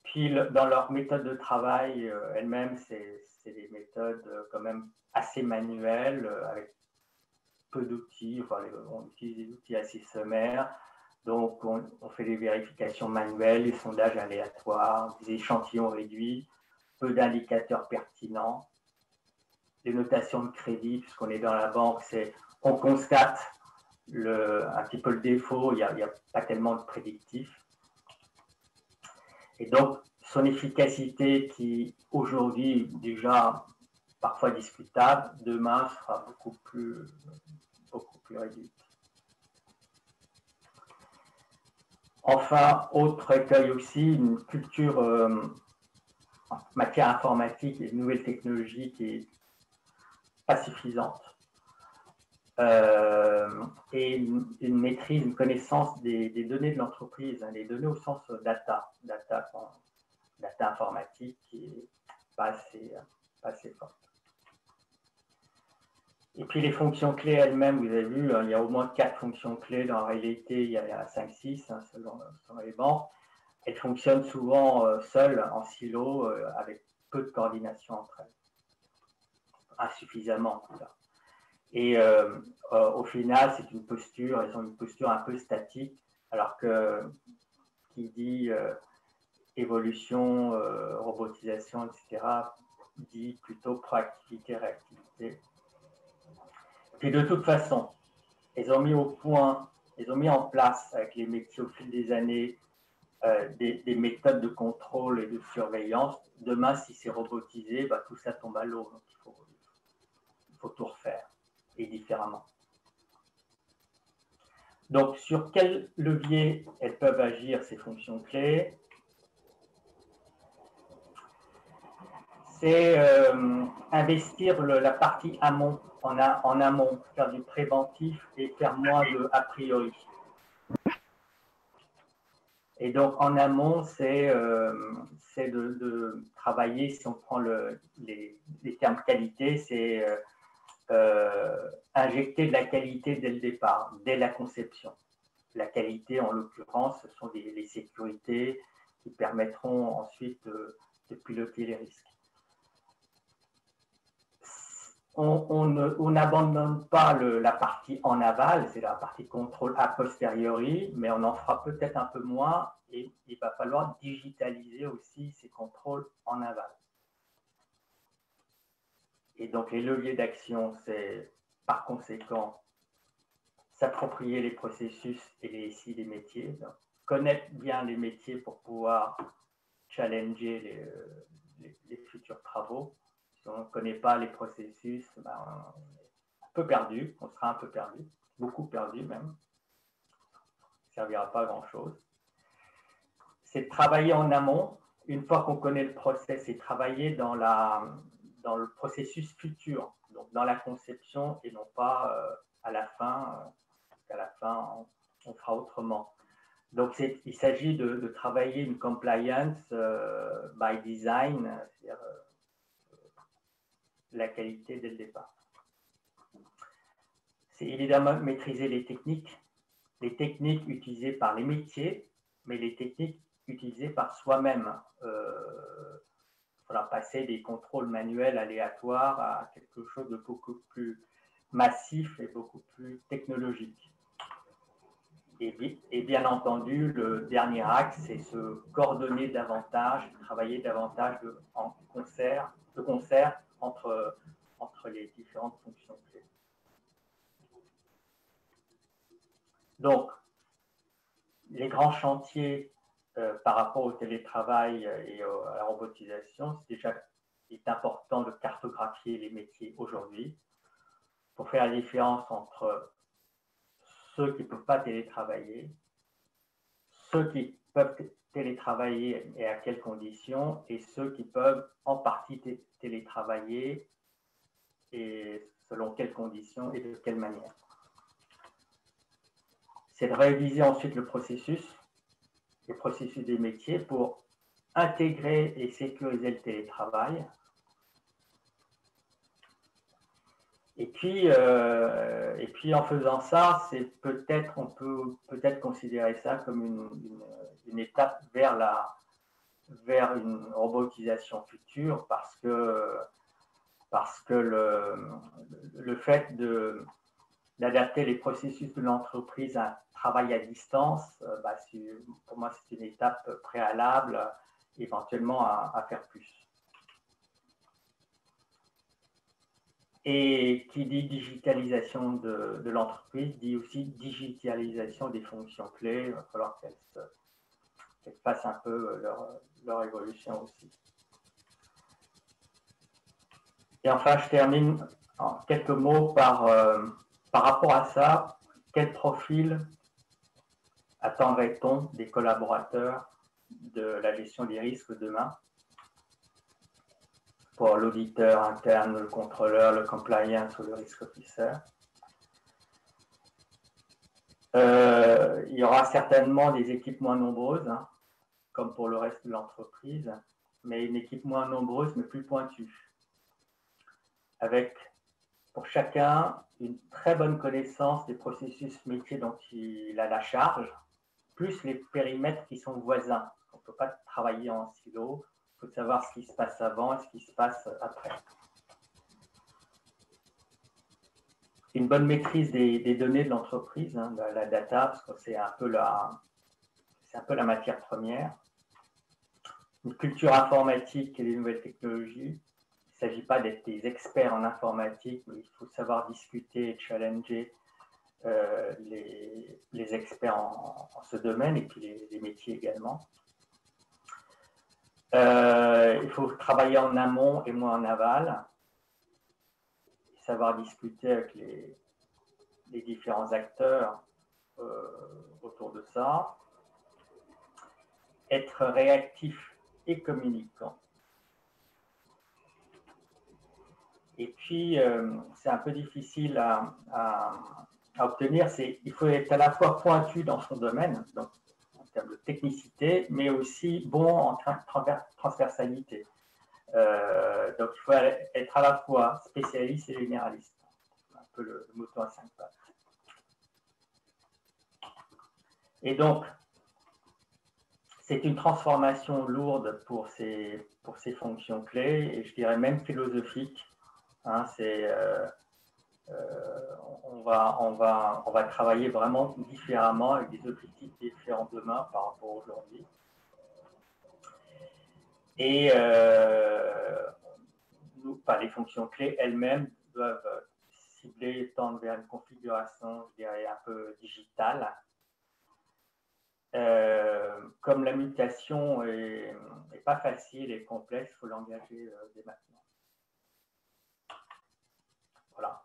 Puis, dans leur méthode de travail elle-même, c'est des méthodes quand même assez manuelles, avec peu d'outils. Enfin, on utilise des outils assez sommaires. Donc, on fait des vérifications manuelles, des sondages aléatoires, des échantillons réduits, peu d'indicateurs pertinents, des notations de crédit, puisqu'on est dans la banque, on constate un petit peu le défaut, il n'y a pas tellement de prédictif. Et donc, son efficacité qui, aujourd'hui, déjà parfois discutable, demain sera beaucoup plus réduite. Enfin, autre écueil aussi, une culture en matière informatique et de nouvelles technologies qui est pas suffisante. Et une maîtrise, une connaissance des données de l'entreprise, hein, les données au sens data informatique qui est pas assez forte. Et puis les fonctions clés elles-mêmes, vous avez vu, il y a au moins 4 fonctions clés. Dans la réalité, il y a 5-6 hein, selon les banques. Elles fonctionnent souvent seules, en silo, avec peu de coordination entre elles. Insuffisamment, en tout cas. Et au final, c'est une posture, elles ont une posture un peu statique, alors que qui dit évolution, robotisation, etc., dit plutôt proactivité, réactivité. Puis de toute façon, elles ont mis en place avec les métiers au fil des années des méthodes de contrôle et de surveillance. Demain, si c'est robotisé, bah, tout ça tombe à l'eau. Donc il faut tout refaire et différemment. Donc, sur quel levier elles peuvent agir, ces fonctions clés? C'est investir la partie amont, en amont, faire du préventif et faire moins de a priori. Et donc, en amont, c'est de travailler, si on prend les termes qualité, c'est injecter de la qualité dès le départ, dès la conception. La qualité, en l'occurrence, ce sont les sécurités qui permettront ensuite de piloter les risques. On n'abandonne pas la partie en aval, c'est la partie contrôle a posteriori, mais on en fera peut-être un peu moins et il va falloir digitaliser aussi ces contrôles en aval. Et donc les leviers d'action, c'est par conséquent s'approprier les processus et les SI des métiers, donc, connaître bien les métiers pour pouvoir challenger les futurs travaux. Si on ne connaît pas les processus, ben, on est un peu perdu, on sera un peu perdu, beaucoup perdu même. Ça ne servira pas à grand-chose. C'est de travailler en amont, une fois qu'on connaît le process, et travailler dans le processus futur, donc dans la conception et non pas à la fin, qu'à la fin on fera autrement. Donc il s'agit de travailler une compliance by design, c'est-à-dire la qualité dès le départ. C'est évidemment maîtriser les techniques utilisées par les métiers, mais les techniques utilisées par soi-même. Il faudra passer des contrôles manuels aléatoires à quelque chose de beaucoup plus massif et beaucoup plus technologique. Et bien entendu, le dernier axe, c'est se coordonner davantage, travailler davantage de concert entre les différentes fonctions clés. Donc, les grands chantiers par rapport au télétravail et à la robotisation, c'est déjà important de cartographier les métiers aujourd'hui pour faire la différence entre ceux qui ne peuvent pas télétravailler, ceux qui peuvent télétravailler et à quelles conditions, et ceux qui peuvent en partie télétravailler et selon quelles conditions et de quelle manière. C'est de réviser ensuite le processus des métiers pour intégrer et sécuriser le télétravail. Et puis en faisant ça, on peut peut-être considérer ça comme une étape vers une robotisation future, parce que le fait d'adapter les processus de l'entreprise à un travail à distance, pour moi, c'est une étape préalable éventuellement à faire plus. Et qui dit digitalisation de l'entreprise, dit aussi digitalisation des fonctions clés. Il va falloir qu'elles fassent un peu leur évolution aussi. Et enfin, je termine en quelques mots par rapport à ça. Quel profil attendrait-on des collaborateurs de la gestion des risques demain? Pour l'auditeur interne, le contrôleur, le compliance ou le risk officer. Il y aura certainement des équipes moins nombreuses, hein, comme pour le reste de l'entreprise, mais une équipe moins nombreuse mais plus pointue, avec pour chacun une très bonne connaissance des processus métiers dont il a la charge, plus les périmètres qui sont voisins. On ne peut pas travailler en silo. Il faut savoir ce qui se passe avant et ce qui se passe après. Une bonne maîtrise des données de l'entreprise, hein, la data, parce que c'est un peu la matière première. Une culture informatique et des nouvelles technologies. Il ne s'agit pas d'être des experts en informatique, mais il faut savoir discuter et challenger les experts en ce domaine, et puis les métiers également. Il faut travailler en amont et moins en aval, savoir discuter avec les différents acteurs autour de ça, être réactif et communicant. Et puis, c'est un peu difficile à obtenir, il faut être à la fois pointu dans son domaine, donc en termes de technicité, mais aussi bon en transversalité. Donc, il faut être à la fois spécialiste et généraliste. Un peu le mouton à 5 pattes. Et donc, c'est une transformation lourde pour ces fonctions clés, et je dirais même philosophique. Hein, on va travailler vraiment différemment, avec des objectifs différents demain par rapport à aujourd'hui. Et les fonctions clés elles-mêmes doivent cibler, tendre vers une configuration, je dirais, un peu digitale. Comme la mutation n'est pas facile et complexe, il faut l'engager dès maintenant. Voilà.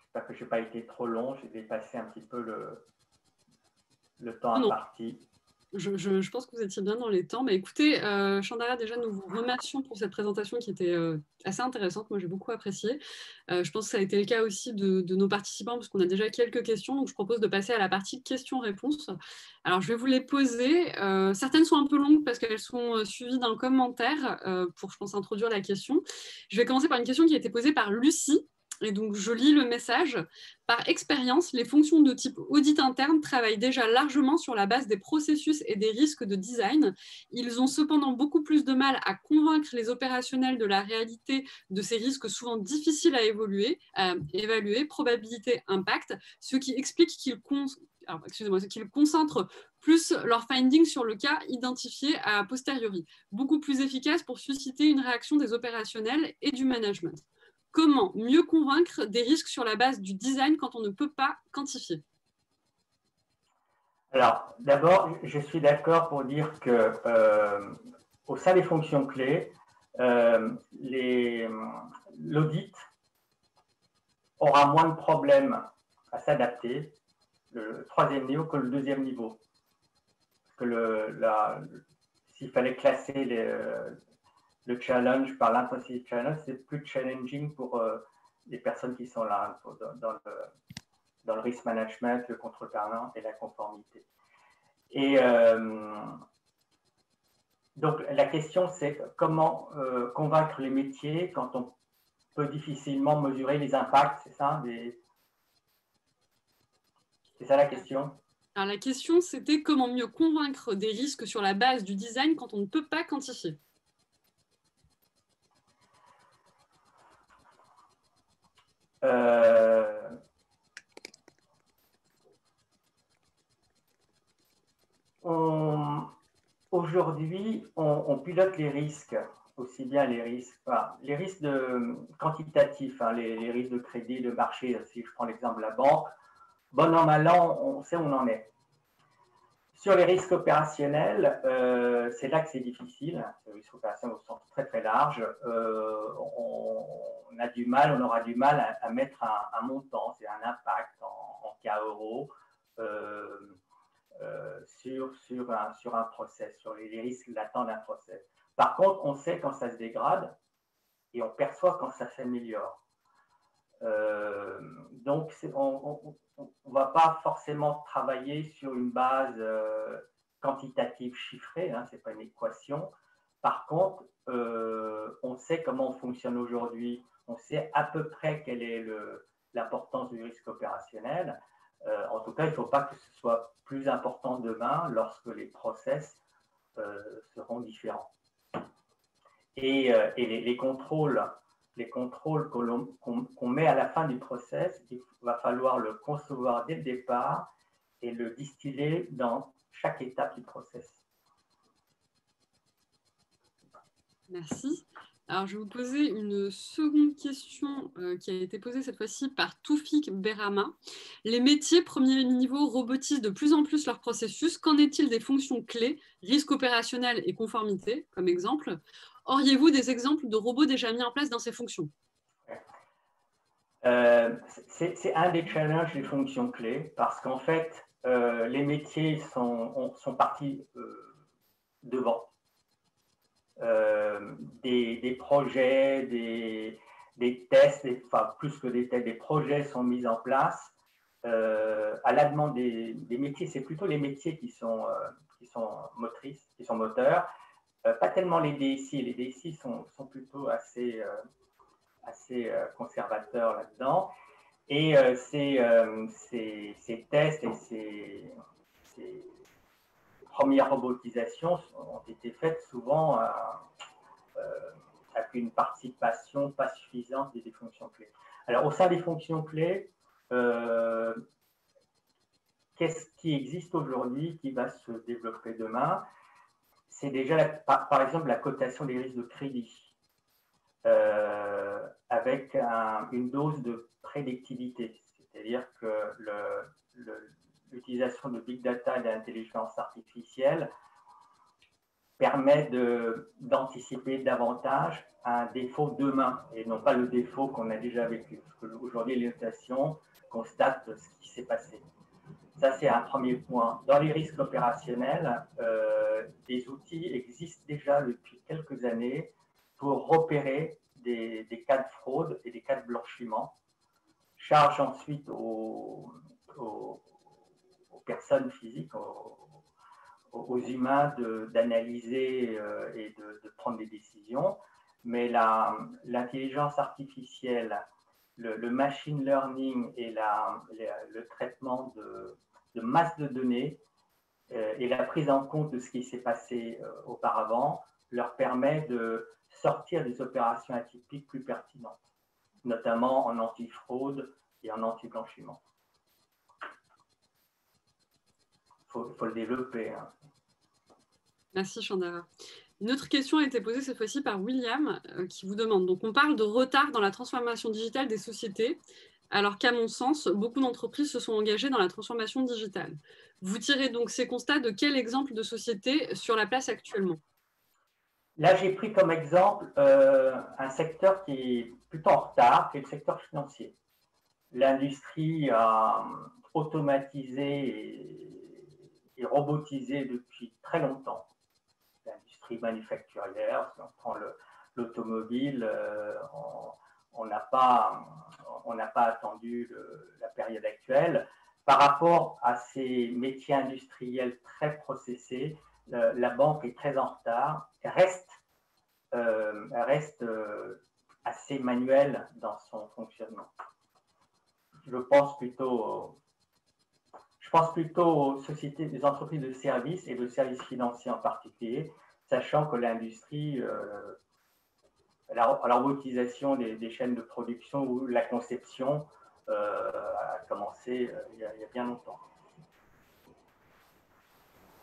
J'espère que je n'ai pas été trop long, j'ai dépassé un petit peu le temps imparti. Je pense que vous étiez bien dans les temps. Mais écoutez, Chandara, déjà, nous vous remercions pour cette présentation qui était assez intéressante. Moi, j'ai beaucoup apprécié. Je pense que ça a été le cas aussi de nos participants, parce qu'on a déjà quelques questions. Donc, je propose de passer à la partie questions-réponses. Alors, je vais vous les poser. Certaines sont un peu longues parce qu'elles sont suivies d'un commentaire pour, je pense, introduire la question. Je vais commencer par une question qui a été posée par Lucie. Et donc, je lis le message. Par expérience, les fonctions de type audit interne travaillent déjà largement sur la base des processus et des risques de design. Ils ont cependant beaucoup plus de mal à convaincre les opérationnels de la réalité de ces risques souvent difficiles à évaluer, probabilité, impact, ce qui explique qu'ils concentrent plus leurs findings sur le cas identifié a posteriori, beaucoup plus efficace pour susciter une réaction des opérationnels et du management. Comment mieux convaincre des risques sur la base du design quand on ne peut pas quantifier? Alors, d'abord, je suis d'accord pour dire que au sein des fonctions clés, l'audit aura moins de problèmes à s'adapter, le troisième niveau, que le deuxième niveau. Parce que s'il fallait classer le challenge par l'intensité de challenge, c'est plus challenging pour les personnes qui sont là, dans le risk management, le contrôle permanent et la conformité. Et Donc, la question, c'est comment convaincre les métiers quand on peut difficilement mesurer les impacts, c'est ça? C'est ça la question? Alors, la question, c'était comment mieux convaincre des risques sur la base du design quand on ne peut pas quantifier. Aujourd'hui, on pilote les risques, aussi bien les risques quantitatifs, hein, les risques de crédit, de marché, si je prends l'exemple de la banque. Bon an, mal an, on sait où on en est. Sur les risques opérationnels, c'est là que c'est difficile. Les risques opérationnels au sens très très large. On a du mal, on aura du mal à mettre un montant, c'est un impact en cas euros sur un process, sur les risques latents d'un process. Par contre, on sait quand ça se dégrade et on perçoit quand ça s'améliore. Donc, on ne va pas forcément travailler sur une base quantitative chiffrée, hein, ce n'est pas une équation. Par contre, on sait comment on fonctionne aujourd'hui, on sait à peu près quelle est l'importance du risque opérationnel. En tout cas, il ne faut pas que ce soit plus important demain lorsque les process seront différents. Et les contrôles qu'on met à la fin du process, il va falloir le concevoir dès le départ et le distiller dans chaque étape du process. Merci. Alors, je vais vous poser une seconde question qui a été posée cette fois-ci par Toufik Berama. Les métiers premier niveau robotisent de plus en plus leur processus. Qu'en est-il des fonctions clés, risque opérationnel et conformité, comme exemple? Auriez-vous des exemples de robots déjà mis en place dans ces fonctions? C'est un des challenges des fonctions clés parce qu'en fait, les métiers sont partis devant. Des projets, des tests, enfin plus que des tests, des projets sont mis en place à la demande des métiers. C'est plutôt les métiers qui sont motrices, qui sont moteurs, pas tellement les DSI. Les DSI sont plutôt assez conservateurs là-dedans. Et ces tests et ces premières robotisations ont été faites souvent avec une participation pas suffisante des fonctions clés. Alors, au sein des fonctions clés, qu'est-ce qui existe aujourd'hui, qui va se développer demain? C'est déjà, par exemple, la cotation des risques de crédit, avec une dose de prédictivité. C'est-à-dire que l'utilisation de big data et d'intelligence artificielle permet d'anticiper davantage un défaut demain et non pas le défaut qu'on a déjà vécu. Parce qu'aujourd'hui, les notations constatent ce qui s'est passé. Ça, c'est un premier point. Dans les risques opérationnels, des outils existent déjà depuis quelques années pour repérer des cas de fraude et des cas de blanchiment. Charge ensuite aux personnes physiques, aux humains d'analyser et de prendre des décisions. Mais l'intelligence artificielle, le machine learning et le traitement de masse de données et la prise en compte de ce qui s'est passé auparavant leur permet de sortir des opérations atypiques plus pertinentes, notamment en anti-fraude et en anti-blanchiment. Il faut le développer. Hein. Merci Chandara. Une autre question a été posée cette fois-ci par William qui vous demande, donc on parle de retard dans la transformation digitale des sociétés, alors qu'à mon sens, beaucoup d'entreprises se sont engagées dans la transformation digitale. Vous tirez donc ces constats de quel exemple de société sur la place actuellement? Là, j'ai pris comme exemple un secteur qui est plutôt en retard, qui est le secteur financier. L'industrie a automatisé et robotisé depuis très longtemps. L'industrie manufacturière, si on prend l'automobile, on n'a pas attendu la période actuelle. Par rapport à ces métiers industriels très processés, la banque est très en retard, reste assez manuelle dans son fonctionnement. Je pense plutôt aux sociétés, des entreprises de services et de services financiers en particulier, sachant que l'industrie, la robotisation des chaînes de production ou la conception a commencé il y a bien longtemps.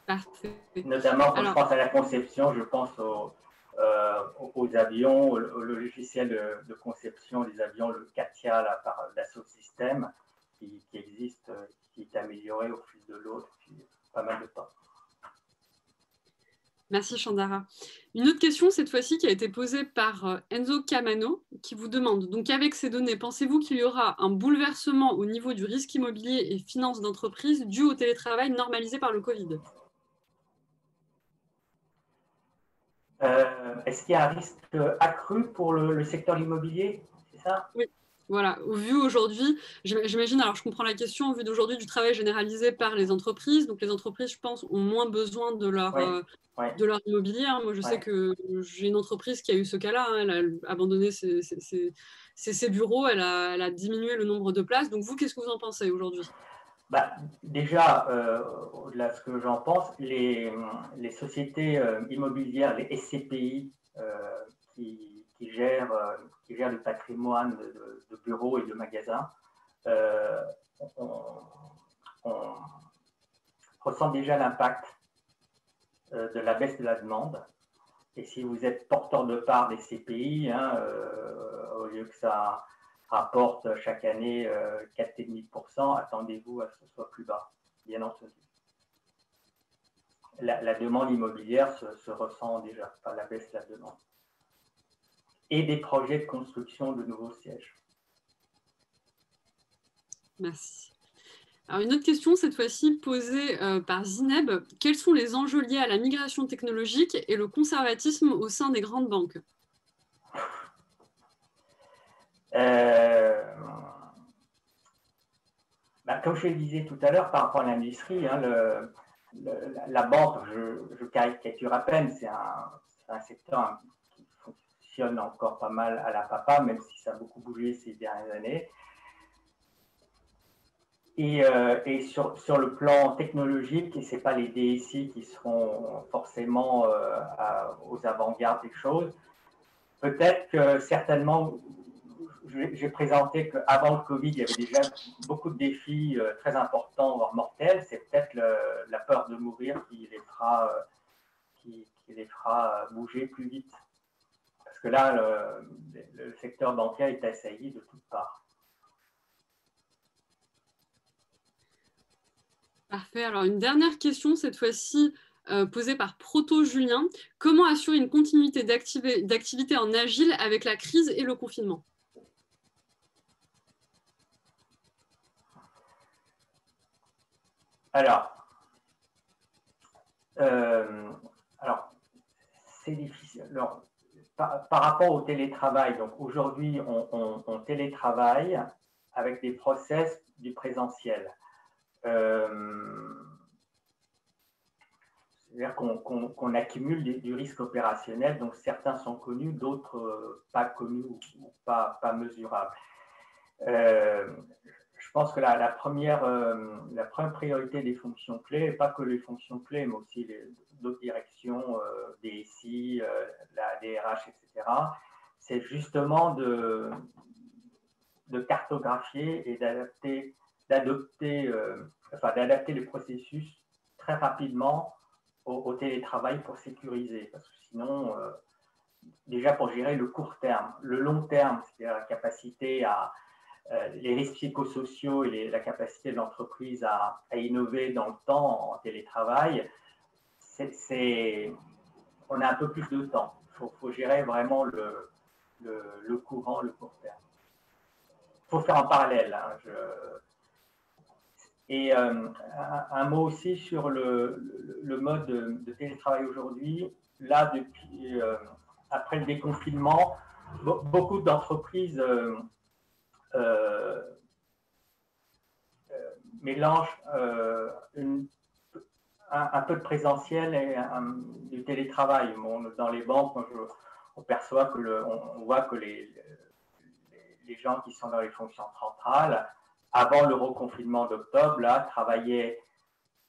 Parfait. Notamment quand je pense à la conception, je pense aux avions, au logiciel de conception des avions, le CATIA là, par Dassault Systèmes, qui existe, qui est amélioré au fil de l'eau depuis pas mal de temps. Merci Chandara. Une autre question, cette fois-ci, qui a été posée par Enzo Camano, qui vous demande, donc avec ces données, pensez-vous qu'il y aura un bouleversement au niveau du risque immobilier et finances d'entreprise dû au télétravail normalisé par le Covid? Est-ce qu'il y a un risque accru pour le secteur immobilier? C'est ça? Oui. Voilà, au vu aujourd'hui, j'imagine, alors je comprends la question, au vu d'aujourd'hui du travail généralisé par les entreprises, donc les entreprises, je pense, ont moins besoin de leur, de leur immobilier. Hein. Moi, je sais que j'ai une entreprise qui a eu ce cas-là, hein. Elle a abandonné ses bureaux, elle a diminué le nombre de places. Donc vous, qu'est-ce que vous en pensez aujourd'hui? Déjà, au-delà de ce que j'en pense, les sociétés immobilières, les SCPI qui gèrent le patrimoine de bureaux et de magasins, on ressent déjà l'impact de la baisse de la demande. Et si vous êtes porteur de part des CPI, hein, au lieu que ça rapporte chaque année 4,5%, attendez-vous à ce que ce soit plus bas, bien entendu. La demande immobilière se ressent déjà par la baisse de la demande. Et des projets de construction de nouveaux sièges. Merci. Alors une autre question, cette fois-ci posée par Zineb. Quels sont les enjeux liés à la migration technologique et le conservatisme au sein des grandes banques? Comme je le disais tout à l'heure, par rapport à l'industrie, hein, la banque, je caricature à peine, c'est un secteur qui fonctionne encore pas mal à la papa, même si ça a beaucoup bougé ces dernières années. Et sur le plan technologique, ce n'est pas les DSI qui seront forcément aux avant-gardes des choses. Peut-être que certainement, j'ai présenté qu'avant le Covid, il y avait déjà beaucoup de défis très importants, voire mortels. C'est peut-être la peur de mourir qui les fera bouger plus vite. Parce que là, le secteur bancaire est assailli de toutes parts. Parfait. Alors, une dernière question, cette fois-ci posée par Proto-Julien. Comment assurer une continuité d'activité en agile avec la crise et le confinement? Alors c'est difficile. Alors, par rapport au télétravail, donc aujourd'hui, on télétravaille avec des process du présentiel. C'est-à-dire qu'on accumule du risque opérationnel, donc certains sont connus, d'autres pas connus ou pas mesurables. Je pense que la première priorité des fonctions clés, pas que les fonctions clés, mais aussi d'autres directions, DSI, la DRH, etc., c'est justement de cartographier et d'adapter les processus très rapidement au télétravail pour sécuriser. Parce que sinon, déjà pour gérer le court terme, le long terme, c'est-à-dire la capacité à les risques psychosociaux et la capacité de l'entreprise à innover dans le temps en télétravail, on a un peu plus de temps. Il faut gérer vraiment le court terme. Il faut faire en parallèle. Hein, Et un mot aussi sur le mode de télétravail aujourd'hui. Là, depuis, après le déconfinement, beaucoup d'entreprises mélangent un peu de présentiel et du télétravail. Bon, dans les banques, on perçoit on voit que les gens qui sont dans les fonctions centrales, avant le reconfinement d'octobre, là, travaillaient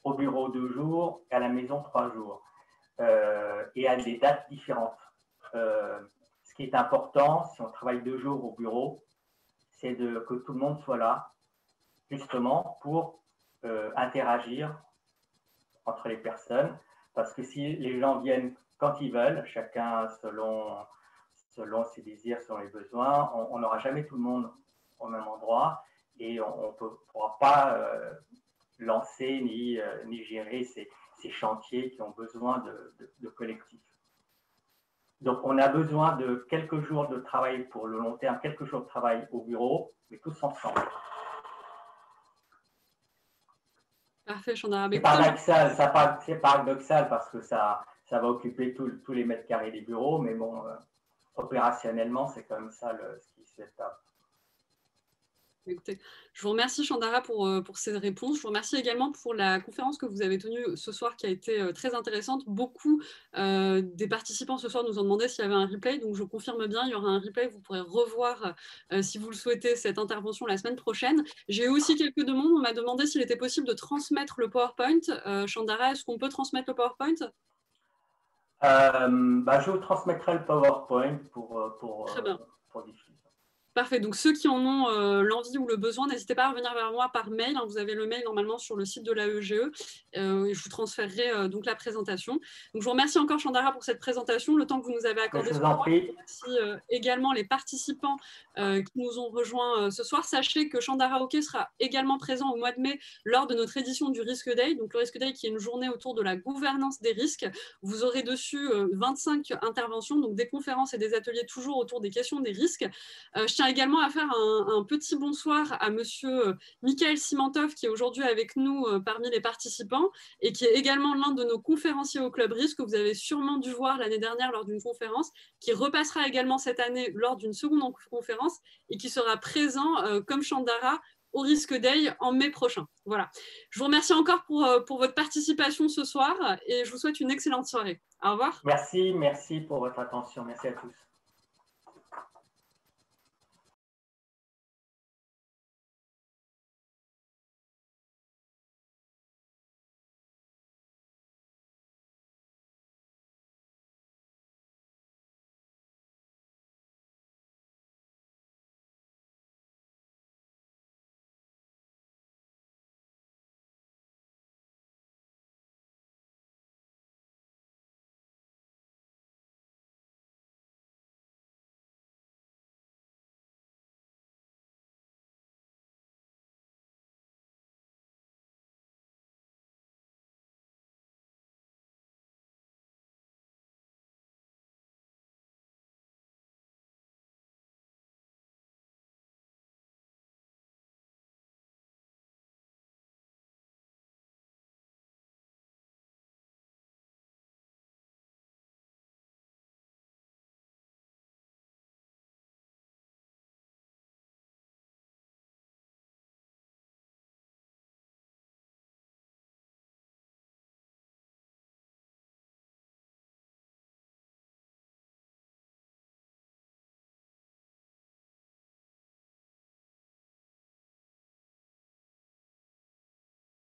au bureau 2 jours et à la maison 3 jours, et à des dates différentes. Ce qui est important, si on travaille 2 jours au bureau, c'est que tout le monde soit là, justement, pour interagir entre les personnes, parce que si les gens viennent quand ils veulent, chacun selon ses désirs, selon les besoins, on n'aura jamais tout le monde au même endroit et on ne pourra pas lancer ni gérer ces chantiers qui ont besoin de collectif. Donc, on a besoin de quelques jours de travail pour le long terme, quelques jours de travail au bureau, mais tous ensemble. Parfait, Chandara. C'est paradoxal parce que ça va occuper tous les mètres carrés des bureaux, mais bon, opérationnellement, c'est comme ça ce qui se passe. Écoutez, je vous remercie Chandara pour ces réponses. Je vous remercie également pour la conférence que vous avez tenue ce soir qui a été très intéressante. Beaucoup des participants ce soir nous ont demandé s'il y avait un replay, donc je confirme bien, il y aura un replay. Vous pourrez revoir, si vous le souhaitez, cette intervention la semaine prochaine. J'ai aussi quelques demandes. On m'a demandé s'il était possible de transmettre le PowerPoint. Chandara, est-ce qu'on peut transmettre le PowerPoint ? Je vous transmettrai le PowerPoint pour diffuser. Parfait. Donc, ceux qui en ont l'envie ou le besoin, n'hésitez pas à revenir vers moi par mail. Hein. Vous avez le mail normalement sur le site de l'AEGE. Et je vous transférerai donc la présentation. Donc, je vous remercie encore, Chandara, pour cette présentation, le temps que vous nous avez accordé ce soir. Je remercie également les participants qui nous ont rejoints ce soir. Sachez que Chandara Hockey sera également présent au mois de mai lors de notre édition du Risk Day. Donc, le Risk Day qui est une journée autour de la gouvernance des risques. Vous aurez dessus 25 interventions, donc des conférences et des ateliers toujours autour des questions des risques. Je tiens également à faire un petit bonsoir à monsieur Michael Simantov qui est aujourd'hui avec nous parmi les participants et qui est également l'un de nos conférenciers au Club Risque que vous avez sûrement dû voir l'année dernière lors d'une conférence, qui repassera également cette année lors d'une seconde conférence et qui sera présent comme Chandara au Risk Day en mai prochain. Voilà. Je vous remercie encore pour votre participation ce soir et je vous souhaite une excellente soirée. Au revoir. Merci pour votre attention. Merci à tous.